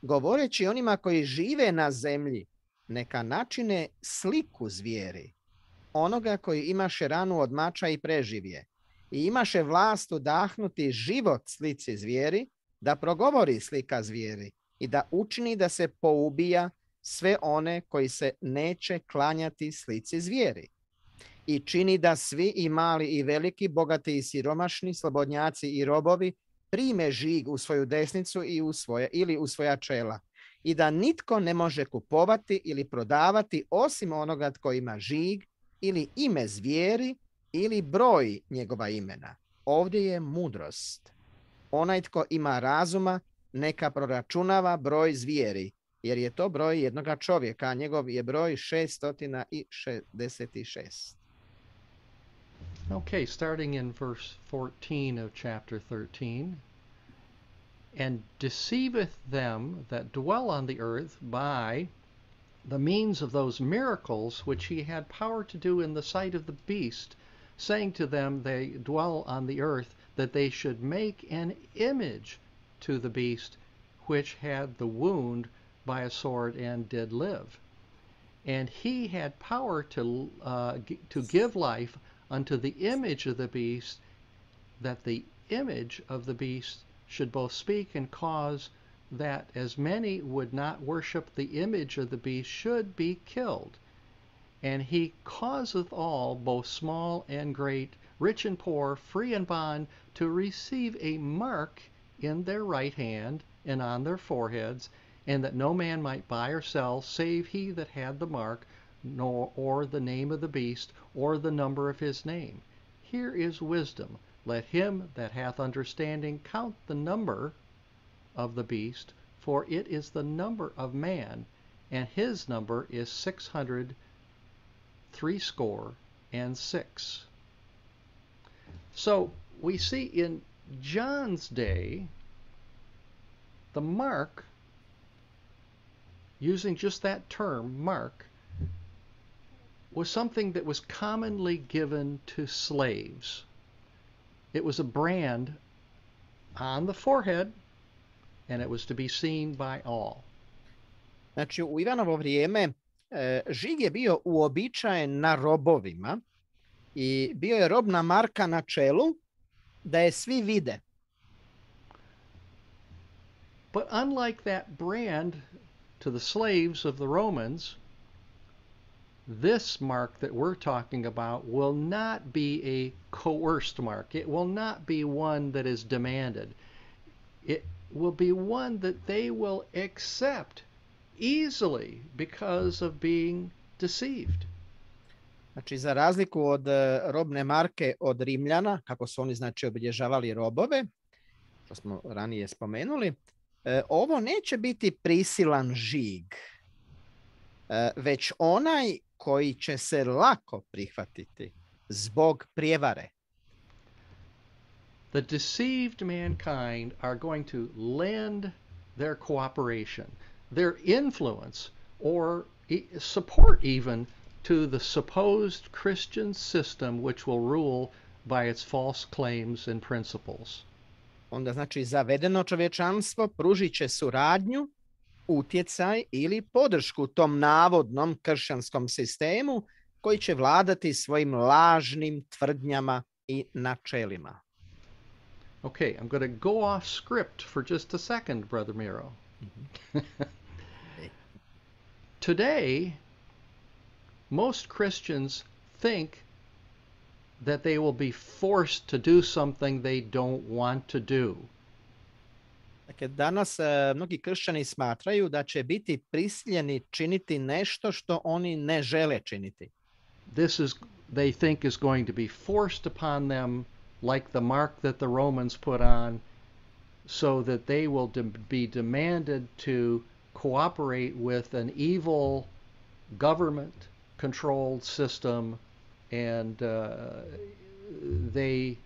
govoreći onima koji žive na zemlji, neka načine sliku zvijeri, onoga koji imaše ranu od mača i preživje, i imaše vlast udahnuti život slici zvijeri, da progovori slika zvijeri i da učini da se poubija sve one koji se neće klanjati slici zvijeri. I čini da svi, i mali i veliki, bogati i siromašni, slobodnjaci i robovi, prime žig u svoju desnicu ili u svoja čela. I da nitko ne može kupovati ili prodavati osim onoga tko ima žig ili ime zvijeri ili broj njegova imena. Ovdje je mudrost. Onaj tko ima razuma, neka proračunava broj zvijeri, jer je to broj jednoga čovjeka, a njegov je broj 666. Okay, starting in verse 14 of chapter 13. And deceiveth them that dwell on the earth by the means of those miracles which he had power to do in the sight of the beast, saying to them they dwell on the earth, that they should make an image to the beast which had the wound by a sword and did live. And he had power to give life unto the image of the beast, that the image of the beast should both speak and cause that as many would not worship the image of the beast should be killed. And he causeth all, both small and great, rich and poor, free and bond, to receive a mark in their right hand and on their foreheads, and that no man might buy or sell, save he that had the mark, or the name of the beast, or the number of his name. Here is wisdom. Let him that hath understanding count the number of the beast, for it is the number of man, and his number is 666. So we see in John's day, the mark, using just that term, mark, was something that was commonly given to slaves. It was a brand on the forehead, and it was to be seen by all. Znači, u Ivanovo vrijeme žig je bio uobičajen na robovima i bio je robna marka na čelu da je svi vide. But unlike that brand to the slaves of the Romans, this mark that we're talking about will not be a coerced mark. It will not be one that is demanded. It will be one that they will accept easily because of being deceived. Znači, za razliku od robne marke od Rimljana, kako su oni znači obilježavali robove, što smo ranije spomenuli, ovo neće biti prisilan žig, već onaj koji će se lako prihvatiti zbog prijevare. The deceived mankind are going to lend their cooperation, their influence, or support even to the supposed Christian system which will rule by its false claims and principles. Onda znači zavedeno čovječanstvo pružit će suradnju, utjecaj ili podršku tom navodnom kršćanskom sistemu koji će vladati svojim lažnim tvrdnjama i načelima. Okay, I'm going to go off script for just a second, Brother Miro. Today, most Christians think that they will be forced to do something they don't want to do. Dakle, danas mnogi kršćani smatraju da će biti prisiljeni činiti nešto što oni ne žele činiti. This is, they think, is going to be forced upon them like the mark that the Romans put on, so that they will be demanded to cooperate with an evil government-controlled system, and they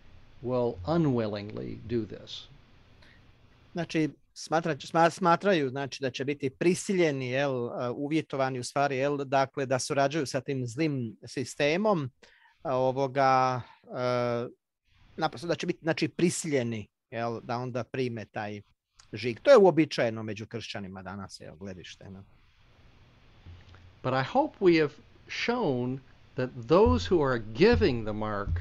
will unwillingly do this. Znači, smatraju znači da će biti prisiljeni, uvjetovani u stvari, dakle da surađuju sa tim zlim sistemom naprosto da će biti znači prisiljeni da onda prime taj žig. To je uobičajeno među kršćanima danas, gledište. No? But I hope we have shown that those who are giving the mark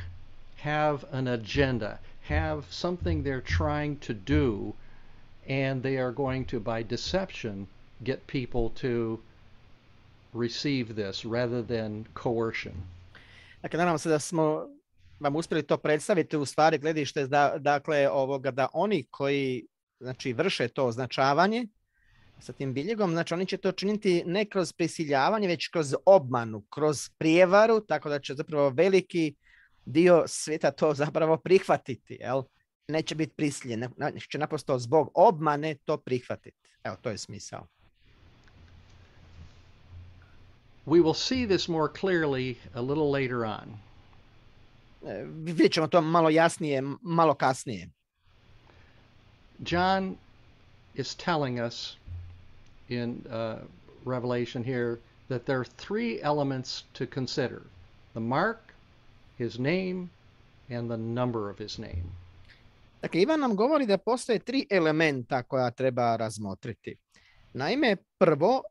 have an agenda, have something they're trying to do, and they are going to, by deception, get people to receive this rather than coercion. Dakle, nadam se da smo vam uspjeli to predstaviti u stvari gledište dakle da oni koji znači vrše to označavanje sa tim biljegom, znači oni će to činiti ne kroz prisiljavanje, već kroz obmanu, kroz prijevaru, tako da će zapravo veliki dio svijeta to zapravo prihvatiti, neće biti prisiljen, će naprosto zbog obmane to prihvatiti. Evo, to je smisao. We will see this more clearly a little later on. Vidjet ćemo to malo jasnije, malo kasnije. John is telling us in Revelation here that there are three elements to consider: the mark, his name, and the number of his name. Dakle, Ivan nam govori da postoje tri elementa koja treba razmotriti. Naime, prvo,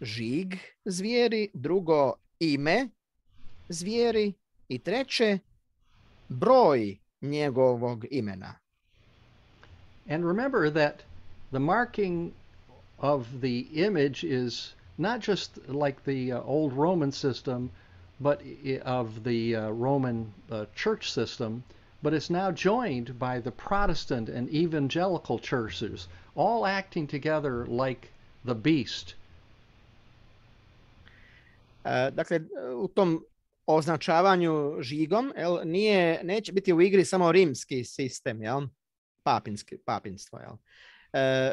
žig zvijeri, drugo, ime zvijeri i treće, broj njegovog imena. And remember that the marking of the image is not just like the old Roman system, but of the Roman church system, but it's now joined by the Protestant and evangelical churches, all acting together like the beast. Dakle, u tom označavanju žigom neće biti u igri samo rimski sistem, papinstvo,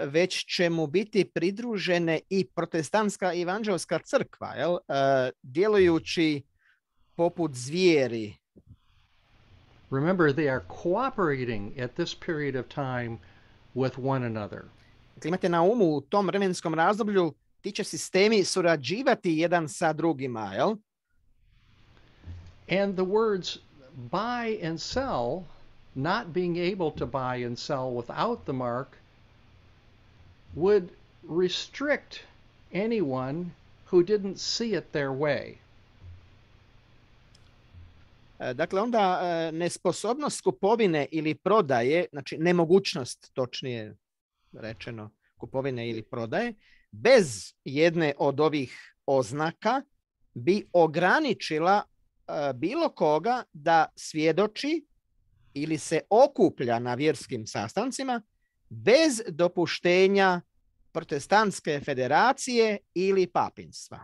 već će mu biti pridružene i protestantska i evanđelska crkva, djelujući poput zvijeri. Remember, they are cooperating at this period of time with one another. Dakle, imate na umu u tom vremenskom razdoblju ti će sistemi surađivati jedan sa drugima, And the words buy and sell, not being able to buy and sell without the mark, would restrict anyone who didn't see it their way. Dakle, onda nesposobnost kupovine ili prodaje, znači nemogućnost, točnije rečeno, kupovine ili prodaje, bez jedne od ovih oznaka bi ograničila bilo koga da svjedoči ili se okuplja na vjerskim sastancima bez dopuštenja protestantske federacije ili papinstva.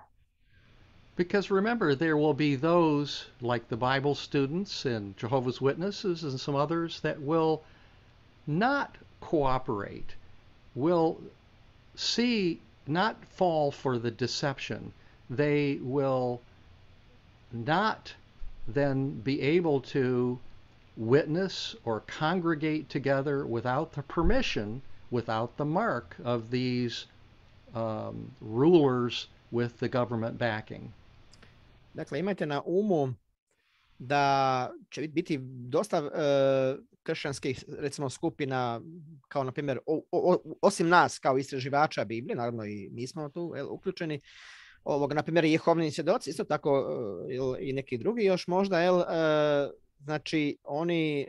Because remember, there will be those like the Bible students and Jehovah's Witnesses and some others that will not cooperate, will not fall for the deception. They will not then be able to witness or congregate together without the permission, without the mark of these rulers with the government backing. Dakle, imajte na umu da će biti dosta kršćanskih, recimo, skupina, kao na primjer, osim nas kao istraživača Biblije, naravno i mi smo tu uključeni, na primjer Jehovini svjedoci, isto tako i neki drugi još možda, znači oni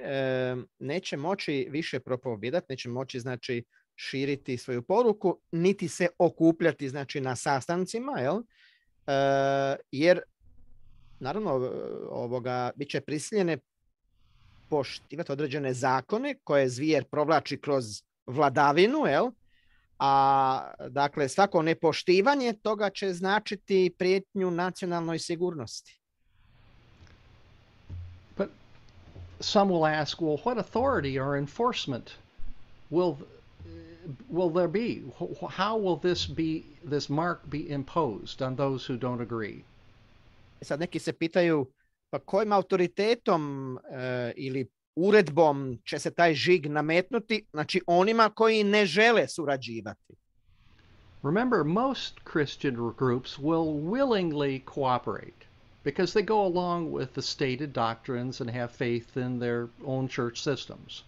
neće moći više propovijedati, neće moći znači širiti svoju poruku, niti se okupljati znači na sastancima, jer naravno bit će prisiljene poštivati određene zakone koje zvijer provlači kroz vladavinu, a dakle svako nepoštivanje toga će značiti prijetnju nacionalnoj sigurnosti. But some will ask, well, what authority or enforcement will there be? How will this mark be imposed on those who don't agree? Sad neki se pitaju, pa kojim autoritetom ili uredbom će se taj žig nametnuti, znači onima koji ne žele surađivati. Remember, most Christian groups will willingly cooperate because they go along with the stated doctrines and have faith in their own church systems.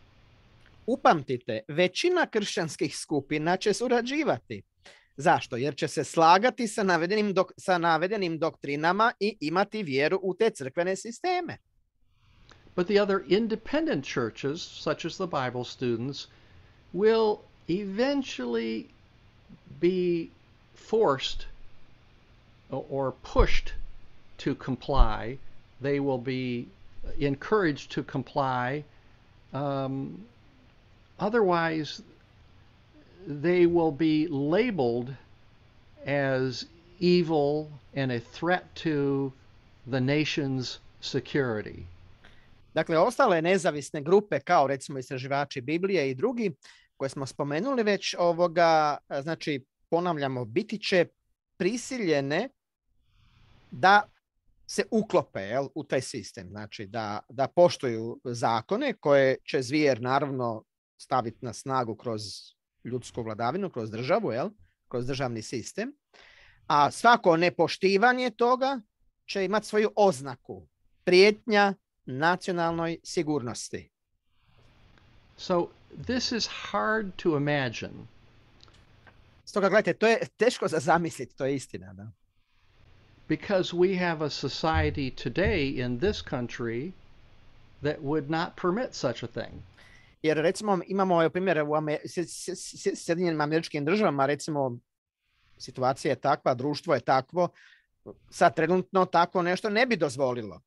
Upamtite, većina kršćanskih skupina će surađivati. Zašto? Jer će se slagati sa navedenim doktrinama i imati vjeru u te crkvene sisteme. But the other independent churches, such as the Bible students, will eventually be forced or pushed to comply. They will be encouraged to comply. Otherwise, they will be labeled as evil and a threat to the nation's security. Dakle, ostale nezavisne grupe, kao recimo istraživači Biblije i drugi, koje smo spomenuli već, znači, ponavljamo, biti će prisiljene da se uklope u taj sistem, znači da poštuju zakone koje će zvijer naravno staviti na snagu kroz ljudsku vladavinu, kroz državu, kroz državni sistem, a svako nepoštivanje toga će imati svoju oznaku, prijetnja nacionalnoj sigurnosti. So this is hard to imagine. Stoga gledajte, to je teško za zamisliti, to je istina, da. Because we have a society today in this country that would not permit such a thing. Jer recimo imamo primjere u Sjedinjenim Američkim Državama, recimo situacija je takva, društvo je takvo, sad trenutno takvo nešto ne bi dozvolilo.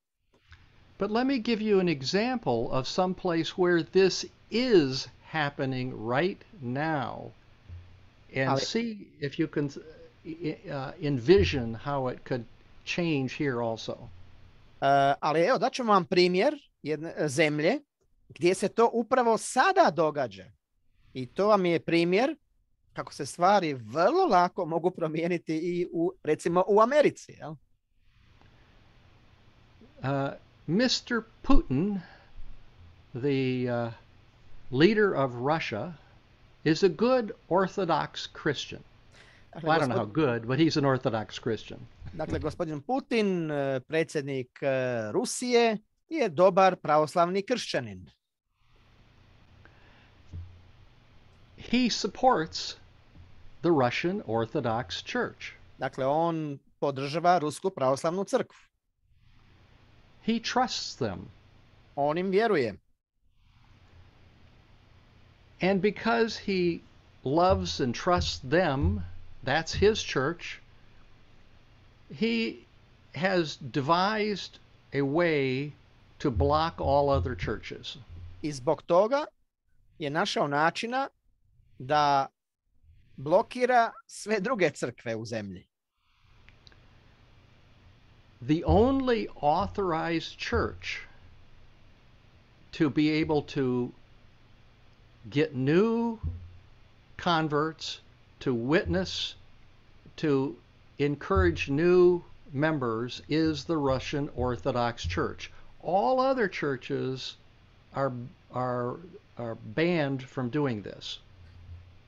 But let me give you an example of some place where this is happening right now and see if you can envision how it could change here also. Ali evo, daćemo vam primjer jedne zemlje gdje se to upravo sada događa. I to vam je primjer kako se stvari vrlo lako mogu promijeniti i recimo u Americi. Jel? Mr. Putin, the leader of Russia, is a good Orthodox Christian. Well, I don't know how good, but he's an Orthodox Christian. Dakle, gospodin Putin, predsjednik Rusije, je dobar pravoslavni kršćanin. He supports the Russian Orthodox Church. Dakle, on podržava Rusku pravoslavnu crkvu. He trusts them. On im vjeruje. And because he loves and trusts them, that's his church, he has devised a way to block all other churches. I zbog toga je našao načina da blokira sve druge crkve u zemlji. The only authorized church to be able to get new converts, to witness, to encourage new members is the Russian Orthodox Church. All other churches are banned from doing this.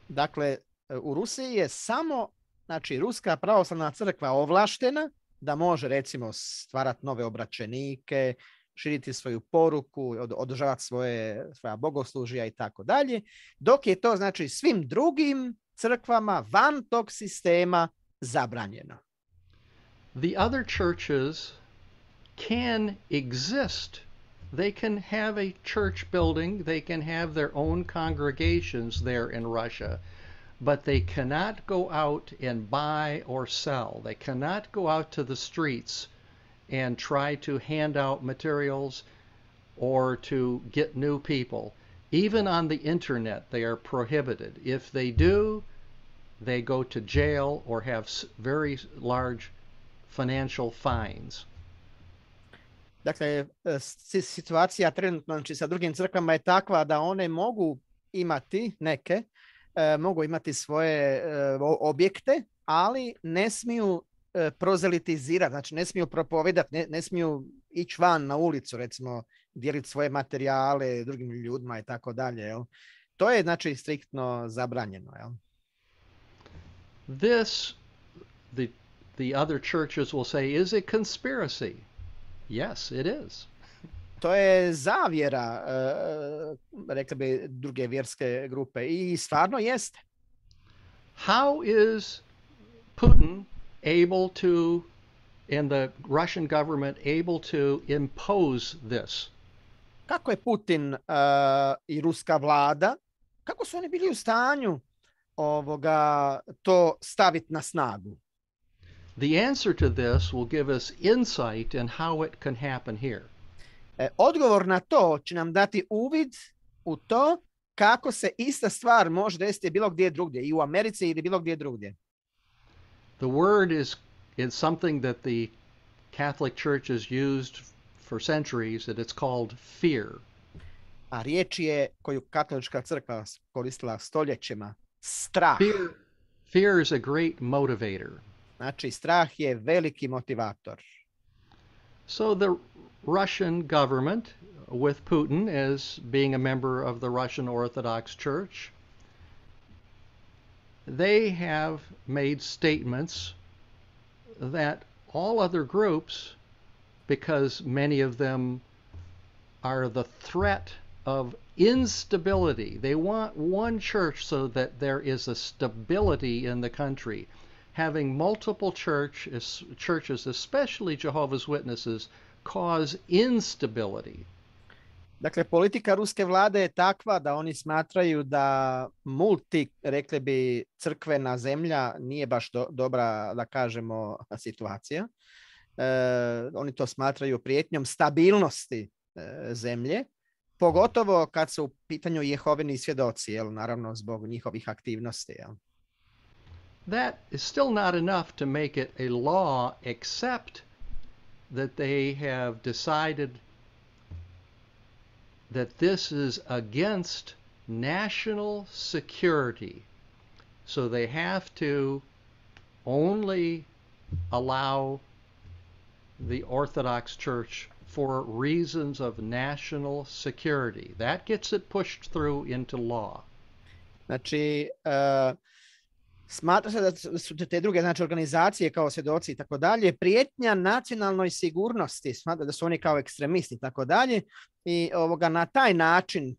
Dakle, u Rusiji je samo, znači, Ruska pravoslavna crkva ovlaštena da može, recimo, stvarati nove obraćenike, širiti svoju poruku, održavati svoja bogoslužja i tako dalje, dok je to, znači, svim drugim crkvama van tog sistema zabranjeno. The other churches can exist. They can have a church building, they can have their own congregations there in Russia, but they cannot go out and buy or sell. They cannot go out to the streets and try to hand out materials or to get new people. Even on the internet, they are prohibited. If they do, they go to jail or have very large financial fines. Dakle, situacija trenutno, znači, sa drugim crkvama je takva da one mogu imati mogu imati svoje objekte, ali ne smiju prozelitizirati, znači ne smiju propovedati, ne smiju ići van na ulicu, recimo dijeliti svoje materijale drugim ljudima i tako dalje. Jel? To je znači striktno zabranjeno. Jel? This, the other churches will say, is a conspiracy. Yes, it is. To je zavjera, rekli bi druge vjerske grupe. I stvarno jeste. How is Putin able to, and the Russian government able to impose this? Kako je Putin i ruska vlada, kako su oni bili u stanju to staviti na snagu? The answer to this will give us insight in how it can happen here. Odgovor na to će nam dati uvid u to kako se ista stvar može desiti bilo gdje drugdje, i u Americi ili bilo gdje drugdje. The word is something that the Catholic Church has used for centuries, and it's called fear. A riječ je koju katolička crkva koristila stoljećima, strah. Fear is a great motivator. Znači, strah je veliki motivator. So the Russian government, with Putin as being a member of the Russian Orthodox Church, they have made statements that all other groups, because many of them are the threat of instability. They want one church so that there is a stability in the country. Having multiple churches, especially Jehovah's Witnesses, cause instability. Dakle, politika ruske vlade je takva da oni smatraju da rekli bi, crkvena zemlja nije baš dobra, da kažemo, situacija. Oni to smatraju prijetnjom stabilnosti zemlje, pogotovo kad su u pitanju Jehovini svjedoci, jel, naravno zbog njihovih aktivnosti. Jel. That is still not enough to make it a law, except that they have decided that this is against national security. So they have to only allow the Orthodox Church for reasons of national security. That gets it pushed through into law. Znači, smatra se da su te druge, znači, organizacije kao svjedoci i tako dalje prijetnja nacionalnoj sigurnosti, smatra da su oni kao ekstremisti i tako dalje, i na taj način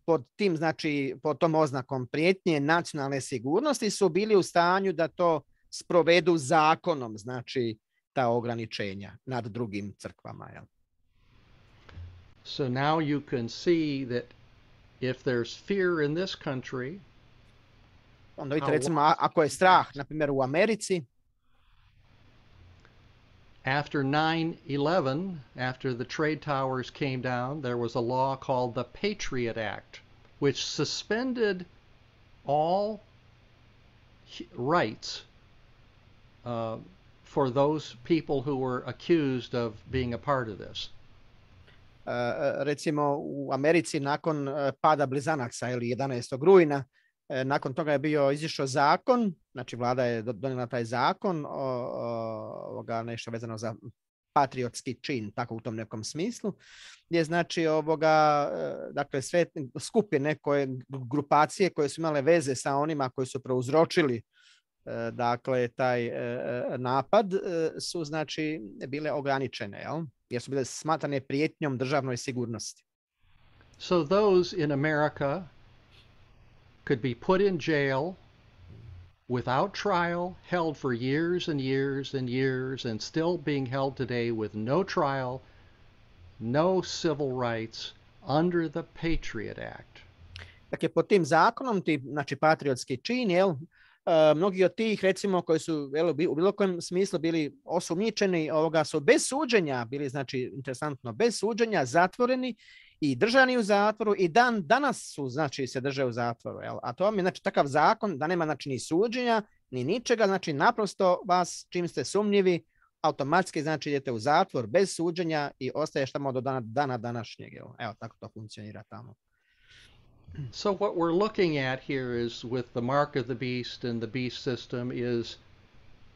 pod tom oznakom prijetnje nacionalne sigurnosti su bili u stanju da to sprovedu zakonom, znači ta ograničenja nad drugim crkvama. Jel? So now you can see that if there's fear in this country, onda vidite, recimo, ako je strah, na primjer, u Americi, after 9/11, after the trade towers came down, there was a law called the Patriot Act, which suspended all rights for those people who were accused of being a part of this. Recimo, u Americi nakon pada blizanaca ili 11. rujna, nakon toga je izišao zakon, znači vlada je donijela taj zakon, nešto vezano za patriotski čin, tako u tom nekom smislu, gdje znači dakle sve skupine, grupacije koje su imale veze sa onima koji su prouzročili dakle taj napad, su znači bile ograničene, jel? Jer su bile smatrane prijetnjom državnoj sigurnosti. So those in America could be put in jail without trial, held for years and years and years, and still being held today with no trial, no civil rights, under the Patriot Act. Dakle, pod tim zakonom, znači patriotski čin, jel, mnogi od tih, recimo, koji su u bilo kojem smislu bili osumnjičeni, su bez suđenja bili, znači, interesantno, bez suđenja, zatvoreni i držani u zatvoru, i danas su, znači, se drže u zatvoru. Jel? A to vam je, znači, takav zakon da nema, znači, ni suđenja, ni ničega, znači, naprosto vas, čim ste sumnjivi, automatski, znači, idete u zatvor bez suđenja i ostaješ tamo do dana današnjeg. Jel? Evo, tako to funkcionira tamo. So what we're looking at here is, with the mark of the beast and the beast system, is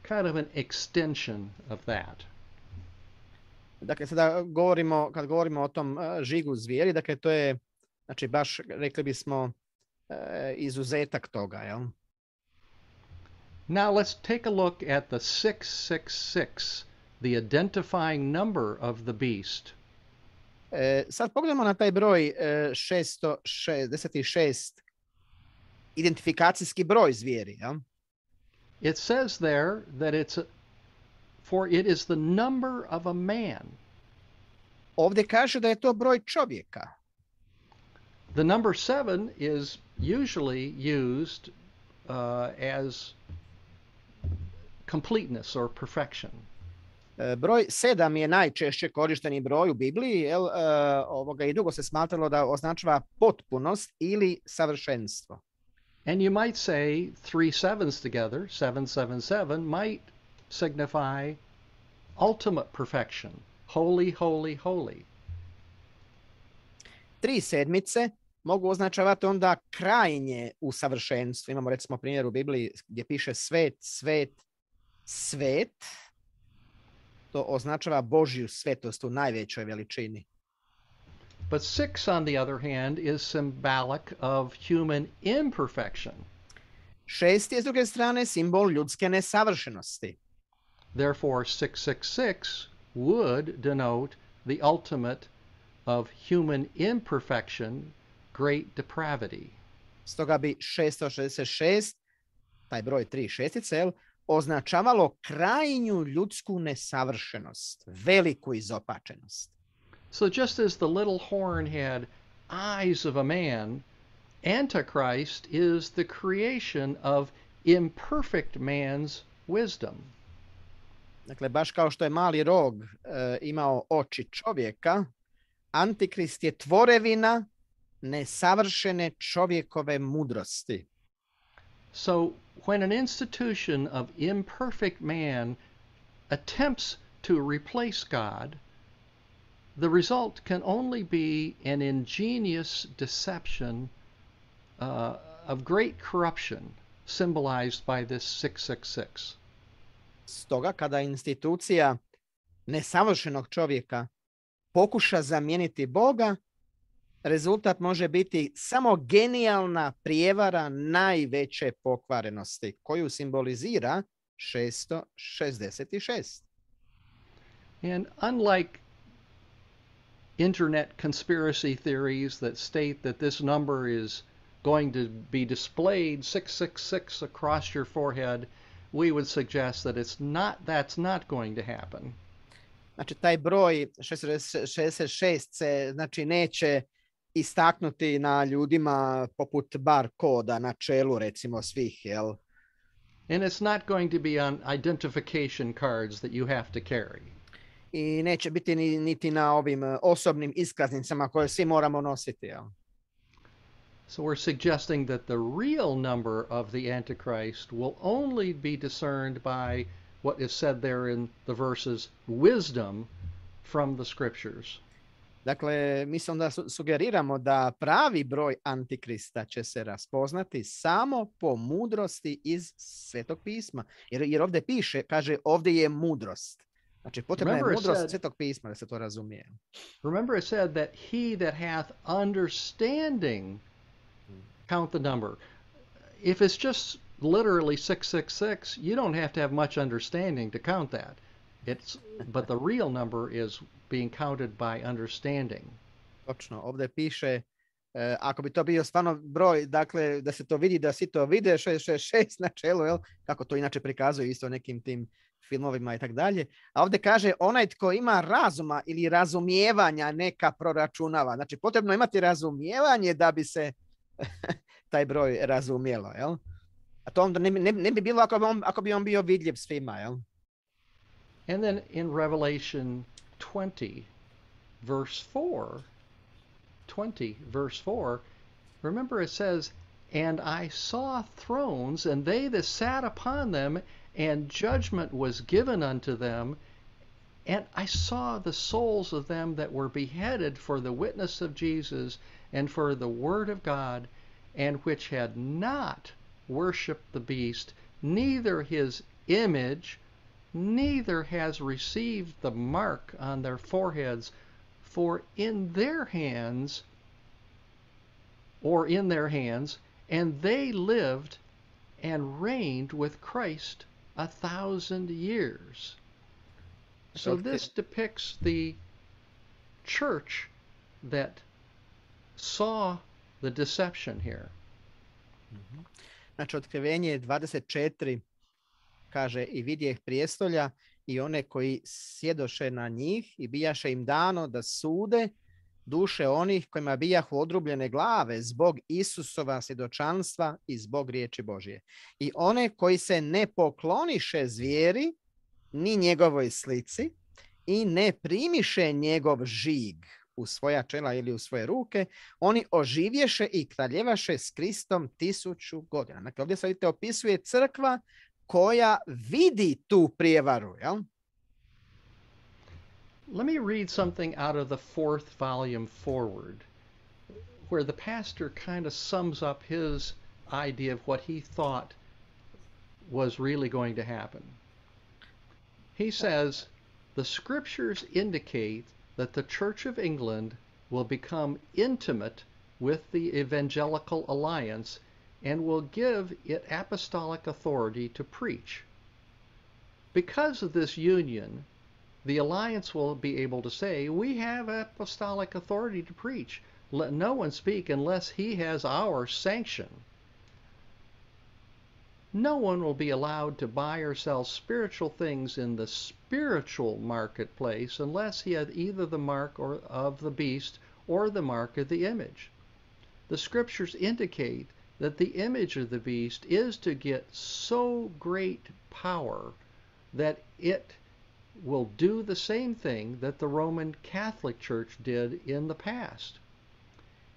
kind of an extension of that. Dakle, sada kad govorimo o tom žigu zvijeri, dakle, to je, znači, baš, rekli bismo, izuzetak toga, jel? Now let's take a look at the 666, the identifying number of the beast. Sad pogledamo na taj broj 666, identifikacijski broj zvijeri, jel? It says there that for it is the number of a man. Ovdje kaže da je to broj čovjeka. The number 7 is usually used as completeness or perfection. Broj 7 je najčešće korišteni broj u Bibliji, jel? I dugo se smatralo da označava potpunost ili savršenstvo. And you might say 3 sevens together, 777, might signify ultimate perfection, holy, holy, holy. 3 sedmice mogu označavati onda krajnje u savršenstvu. Imamo recimo primjer u Bibliji gdje piše svet, svet, svet. To označava Božju svetost u najvećoj veličini. But 6, on the other hand, is symbolic of human imperfection. 6 je s druge strane simbol ljudske nesavršenosti. Therefore, 666 would denote the ultimate of human imperfection, great depravity. Stoga bi 666, taj broj 3 šestice, označavalo krajnju ljudsku nesavršenost, veliku izopačenost. So just as the little horn had eyes of a man, Antichrist is the creation of imperfect man's wisdom. Dakle, baš kao što je mali rog imao oči čovjeka, Antikrist je tvorevina nesavršene čovjekove mudrosti. So when an institution of imperfect man attempts to replace God, the result can only be an ingenious deception of great corruption, symbolized by this 666. Stoga, kada institucija nesavršenog čovjeka pokuša zamijeniti Boga, rezultat može biti samo genijalna prijevara najveće pokvarenosti, koju simbolizira 666. And unlike internet conspiracy theories that state that this number is going to be displayed 666 across your forehead, we would suggest that that's not going to happen. Znači, taj broj 666 se neće istaknuti na ljudima poput bar koda na čelu, recimo, svih, jel? And it's not going to be on identification cards that you have to carry. I neće biti niti na ovim osobnim iskaznicama koje svi moramo nositi, jel? So we're suggesting that the real number of the Antichrist will only be discerned by what is said there in the verses, wisdom from the scriptures. Dakle, mi se onda sugeriramo da pravi broj Antikrista će se raspoznati samo po mudrosti iz Svetog pisma. Jer ovdje piše, kaže, ovdje je mudrost. Znači, potrebna je mudrost Svetog pisma da se to razumije. Remember it said that he that hath understanding count the number. If it's just literally 666, you don't have to have much understanding to count that. But the real number is being counted by understanding. Točno, ovdje piše, ako bi to bio stvarno broj, dakle, da se to vidi, da svi to vide, 666 na čelu, jel? Kako to inače prikazuju isto nekim tim filmovima i tak dalje. A ovdje kaže, onaj tko ima razuma ili razumijevanja neka proračunava. Znači, potrebno imati razumijevanje da bi se taj broj razumjelo, jel? A to onda ne bi bilo ako bi on bio vidljiv svima, jel? And then in Revelation 20, verse 4, remember it says, and I saw thrones, and they that sat upon them, and judgment was given unto them, and I saw the souls of them that were beheaded for the witness of Jesus and for the word of God, and which had not worshipped the beast, neither his image, neither has received the mark on their foreheads, for in their hands, and they lived and reigned with Christ 1,000 years. So this depicts the church that saw the deception here. Znači, Otkrivenje 24 kaže i vidjeh prijestolja i one koji sjedoše na njih i bijaše im dano da sude duše onih kojima bijahu odrubljene glave zbog Isusova svjedočanstva i zbog riječi Božje. I one koji se ne pokloniše zvijeri ni njegovoj slici i ne primiše njegov žig u svoja čela ili u svoje ruke, oni oživješe i kraljevaše s Kristom 1000 godina. Dakle, ovdje se vidite opisuje crkva koja vidi tu prijevaru, jel? Let me read something out of the 4th volume forward, where the pastor kind of sums up his idea of what he thought was really going to happen. He says, the scriptures indicate that the Church of England will become intimate with the Evangelical Alliance and will give it apostolic authority to preach. Because of this union, the Alliance will be able to say, we have apostolic authority to preach. Let no one speak unless he has our sanction. No one will be allowed to buy or sell spiritual things in the spiritual marketplace unless he had either the mark of the beast or the mark of the image. The scriptures indicate that the image of the beast is to get so great power that it will do the same thing that the Roman Catholic Church did in the past,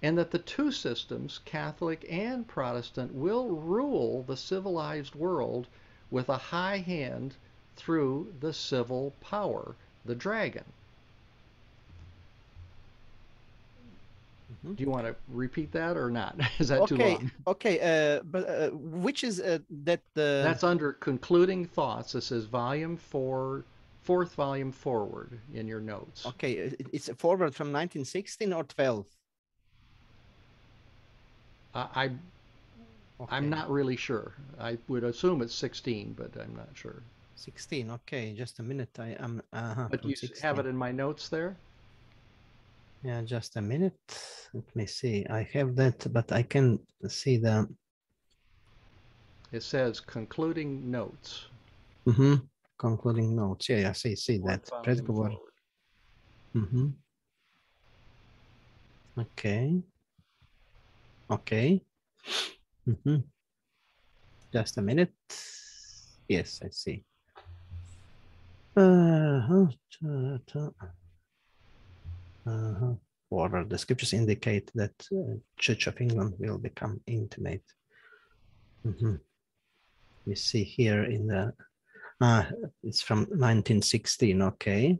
and that the two systems, Catholic and Protestant, will rule the civilized world with a high hand through the civil power, the dragon. Do you want to repeat that or not? Is that too long? Okay, but which is that? That's under concluding thoughts. It says volume 4, 4th volume forward in your notes. Okay, it's a forward from 1916 or 12? I'm not really sure. I would assume it's 16, but I'm not sure. 16, okay, just a minute. I am. But you 16. have it in my notes there? Yeah, just a minute. Let me see. I have that, but I can see the. It says concluding notes. Concluding notes. Yeah, see that. Okay. Just a minute. Yes, I see. Or the scriptures indicate that Church of England will become intimate. We see here in the it's from 1916. Okay.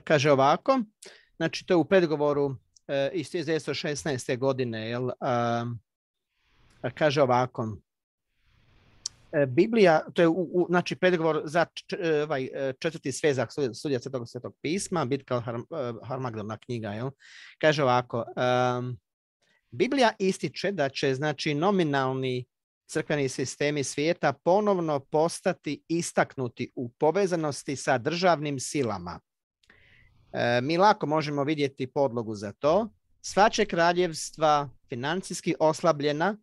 Kaže ovako, znači to je u predgovoru iz 1916. godine, jel? Kaže ovako, Biblija, to je znači predgovor za četvrti svezak studija Svetog pisma, bitka Harmagdona knjiga, jel? Kaže ovako, Biblija ističe da će znači nominalni crkveni sistemi svijeta ponovno postati istaknuti u povezanosti sa državnim silama. Mi lako možemo vidjeti podlogu za to. Sva će kraljevstva financijski oslabljena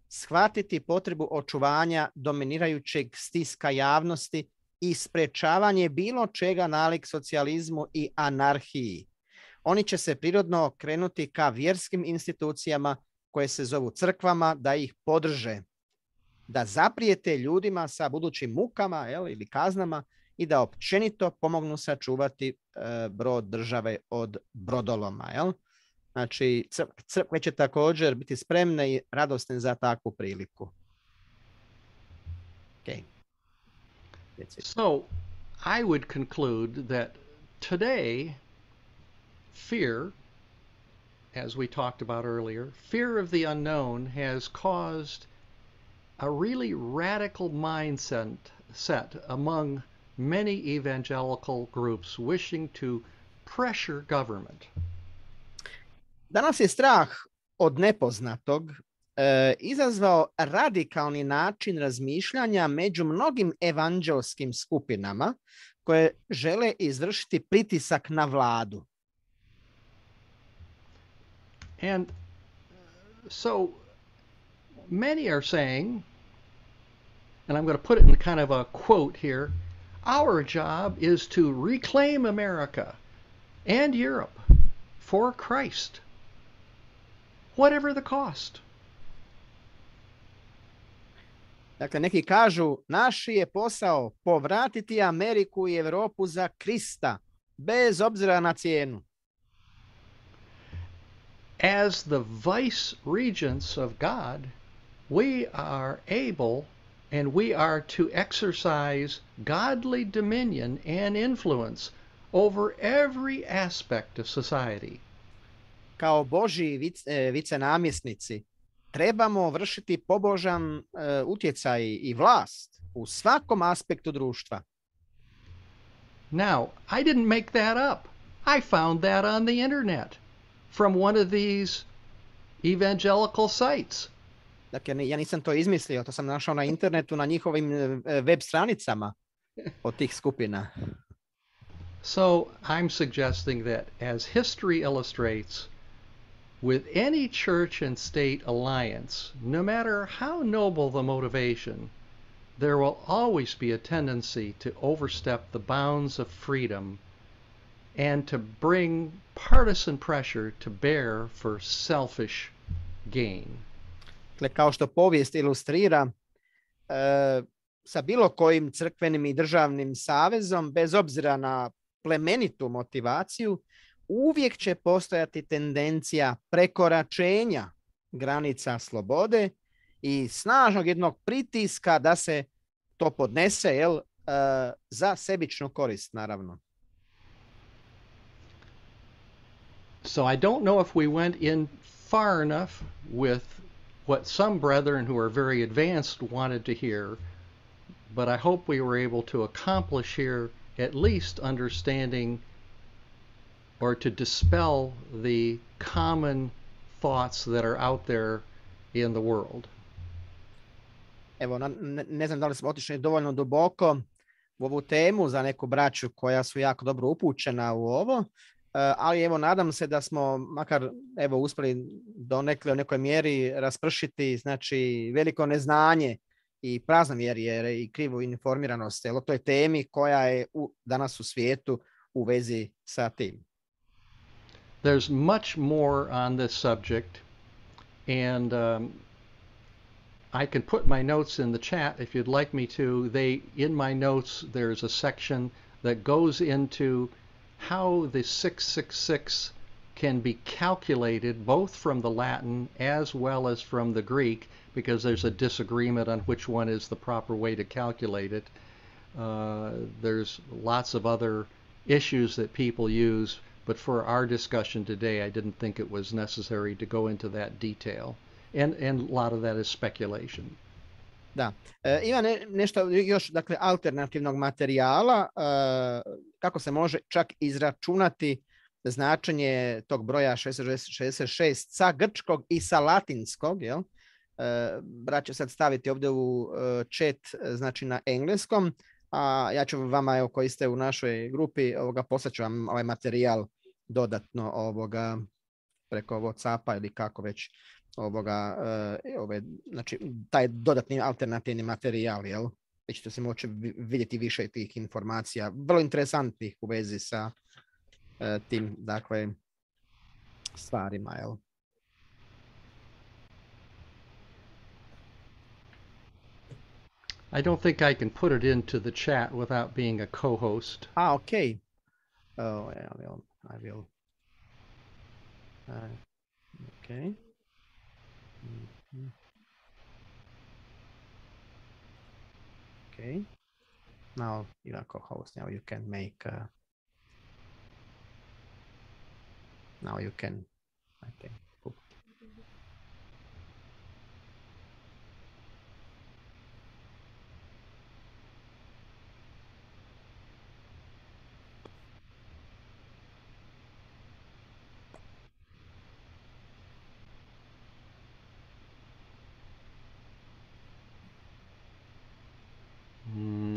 shvatiti potrebu očuvanja dominirajućeg stiska javnosti i sprečavanje bilo čega nalik socijalizmu i anarhiji. Oni će se prirodno okrenuti ka vjerskim institucijama koje se zovu crkvama da ih podrže, da zaprijete ljudima sa budućim mukama, jel, ili kaznama i da općenito pomognu sačuvati brod države od brodoloma. Jel? Znači, crkve će također biti spremne i radosne za takvu priliku. Okay. That's it. So I would conclude that today, fear, as we talked about earlier, fear of the unknown has caused a really radical mindset among many evangelical groups wishing to pressure government. Danas je strah od nepoznatog izazvao radikalni način razmišljanja među mnogim evanđelskim skupinama koje žele izvršiti pritisak na vladu. And so many are saying, and I'm going to put it in kind of a quote here, our job is to reclaim America and Europe for Christ, whatever the cost. Dakle, neki kažu, naš je posao povratiti Ameriku i Europu za Krista, bez obzira na cijenu. As the vice regents of God, we are able and we are to exercise godly dominion and influence over every aspect of society. Kao Božji vicenamjesnici trebamo vršiti pobožan utjecaj i vlast u svakom aspektu društva. Now, I didn't make that up. I found that on the internet from one of these evangelical sites. Dakle, ja nisam to izmislio, to sam našao na internetu, na njihovim web stranicama od tih skupina. So I'm suggesting that as history illustrates, with any church and state alliance, no matter how noble the motivation, there will always be a tendency to overstep the bounds of freedom and to bring partisan pressure to bear for selfish gain. Dakle, kao što povijest ilustrira, sa bilo kojim crkvenim i državnim savezom, bez obzira na plemenitu motivaciju, uvijek će postojati tendencija prekoračenja granica slobode i snažnog jednog pritiska da se to podnese, za sebičnu korist, naravno. So I don't know if we went in far enough with what some brethren who are very advanced wanted to hear, but I hope we were able to accomplish here at least understanding or to dispel the common thoughts that are out there in the world. Evo, ne znam da li smo otišli dovoljno duboko u ovu temu za neku braću koja su jako dobro upućena u ovo, ali evo, nadam se da smo makar uspjeli donekle u nekoj mjeri raspršiti, znači, veliko neznanje i praznovjerje i krivu informiranost o toj temi koja je danas u svijetu u vezi sa tim. There's much more on this subject, and I can put my notes in the chat if you'd like me to. In my notes, there's a section that goes into how the 666 can be calculated both from the Latin as well as from the Greek, because there's a disagreement on which one is the proper way to calculate it. There's lots of other issues that people use, but for our discussion today, I didn't think it was necessary to go into that detail. And a lot of that is speculation. Da. Ima nešto još, dakle, alternativnog materijala, kako se može čak izračunati značenje tog broja 66 sa grčkog i sa latinskog, jel? Braćo sad staviti ovdje u chat, znači na engleskom, a ja ću vama, koji ste u našoj grupi, poslat ću vam ovaj materijal dodatno preko WhatsAppa ili kako već, znači taj dodatni alternativni materijal, jel? Vi ćete se moći vidjeti više tih informacija, vrlo interesantnih u vezi sa tim, dakle, stvarima, jel? I don't think I can put it into the chat without being a co-host. Okay. Oh, I will. Okay. Mm-hmm. Okay. Now you are co-host. Now you can make. Now you can. Okay. Cool.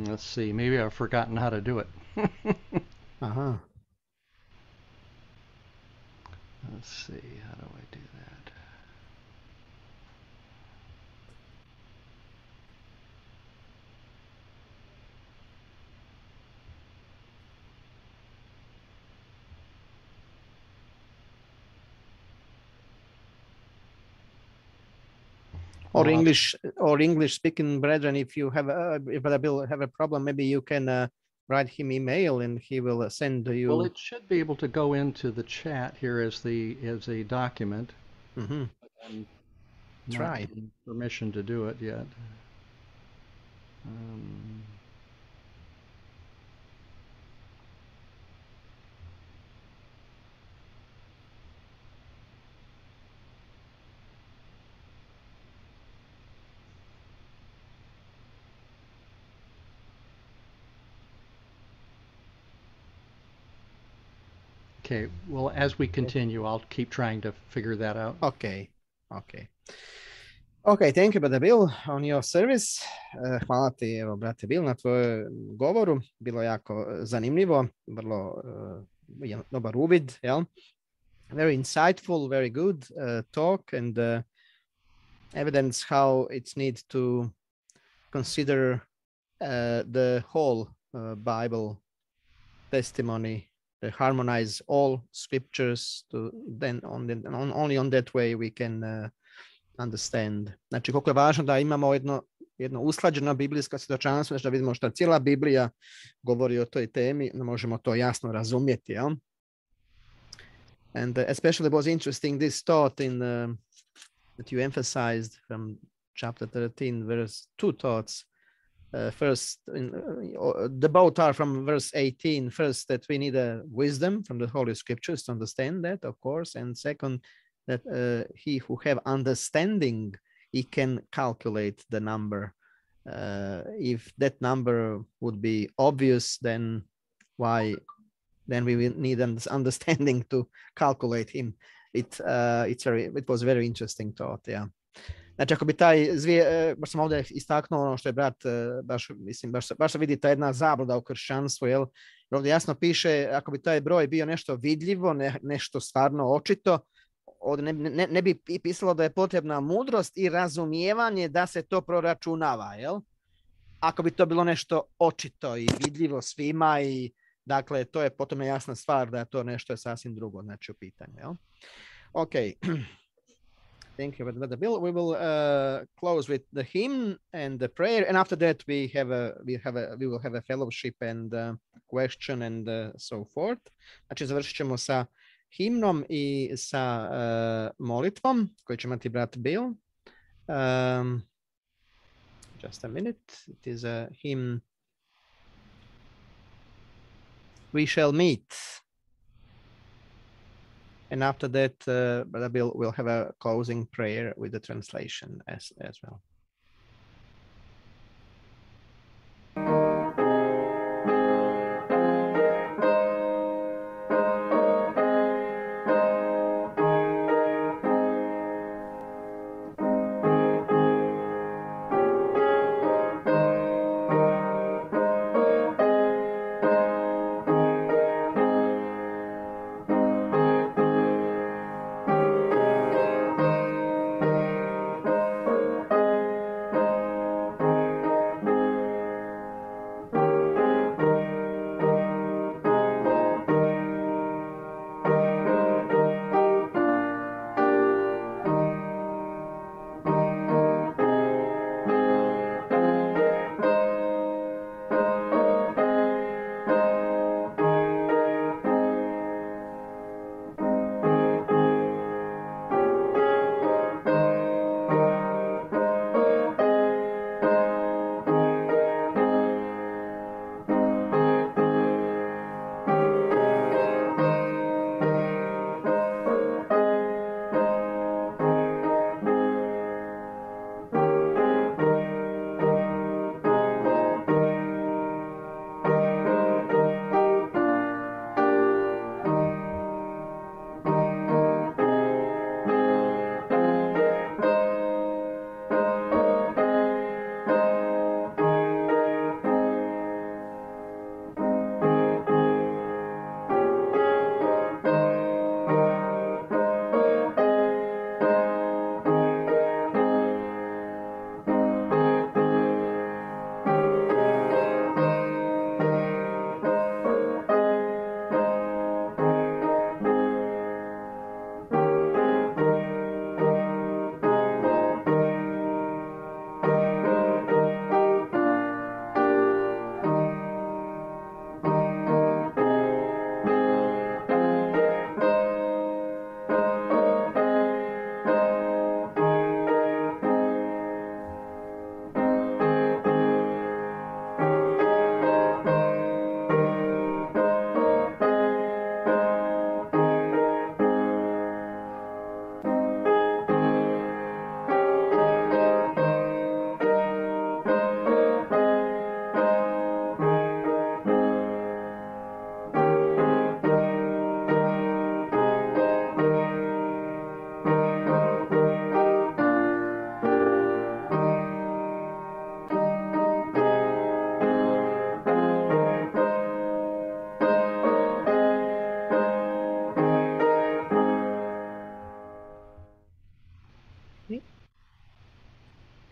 Let's see. Maybe I've forgotten how to do it. Uh-huh. Let's see. How do I do that? Or English speaking brethren, if you have if Brother Bill have a problem, maybe you can write him email and he will send you. Well, it should be able to go into the chat here as a document. Mm-hmm. I'm Try. not getting permission to do it yet. Okay, well, as we continue, I'll keep trying to figure that out. Okay. Okay, thank you, Brother Bill, on your service. Hvala ti, evo, brate Bill, na tvojom govoru. Bilo jako zanimljivo, vrlo dobar uvid, jel? Very insightful, very good talk and evidence how it's need to consider the whole Bible testimony, harmonize all scriptures to then only on that way we can understand. Znači, koliko je važno da imamo jedno usklađeno biblijsko svjedočanstvo, znači da vidimo što cijela Biblija govori o toj temi, da možemo to jasno razumjeti, jel? And especially was interesting this thought in that you emphasized from chapter 13, verse 2 thoughts. First, the both are from verse 18. First, that we need a wisdom from the Holy Scriptures to understand that, of course. And second, that he who have understanding, he can calculate the number. If that number would be obvious, then then we will need an understanding to calculate him. It was very interesting thought, yeah. Znači, ako bi baš sam ovdje istaknuo ono što je brat, baš se vidi ta jedna zabluda u kršćanstvu, jel? Ovdje jasno piše, ako bi taj broj bio nešto vidljivo, nešto stvarno očito, ovdje ne bi pisalo da je potrebna mudrost i razumijevanje da se to proračunava, jel? Ako bi to bilo nešto očito i vidljivo svima i dakle, to je potom jasna stvar da to nešto je sasvim drugo, znači u pitanju, jel? Okay. Thank you, Brother Bill. We will close with the hymn and the prayer, and after that we will have a fellowship and question and so forth. Znači, završit ćemo sa himnom i sa molitvom koju će imati brat Bill. Just a minute. It is a hymn. We shall meet. And after that, Brother Bill will have a closing prayer with the translation as well.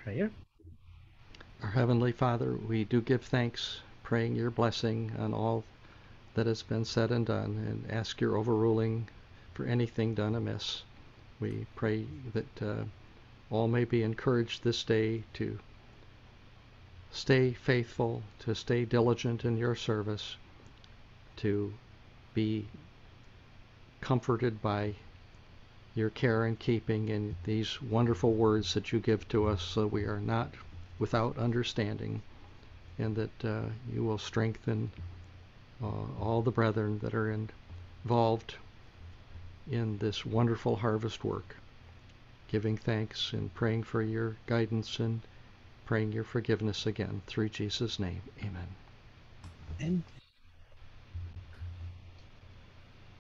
prayer. Our Heavenly Father, we do give thanks, praying your blessing on all that has been said and done, and ask your overruling for anything done amiss. We pray that all may be encouraged this day to stay faithful, to stay diligent in your service, to be comforted by your care and keeping in these wonderful words that you give to us, so we are not without understanding, and that you will strengthen all the brethren that are involved in this wonderful harvest work, giving thanks and praying for your guidance and praying your forgiveness again. Through Jesus' name, amen. And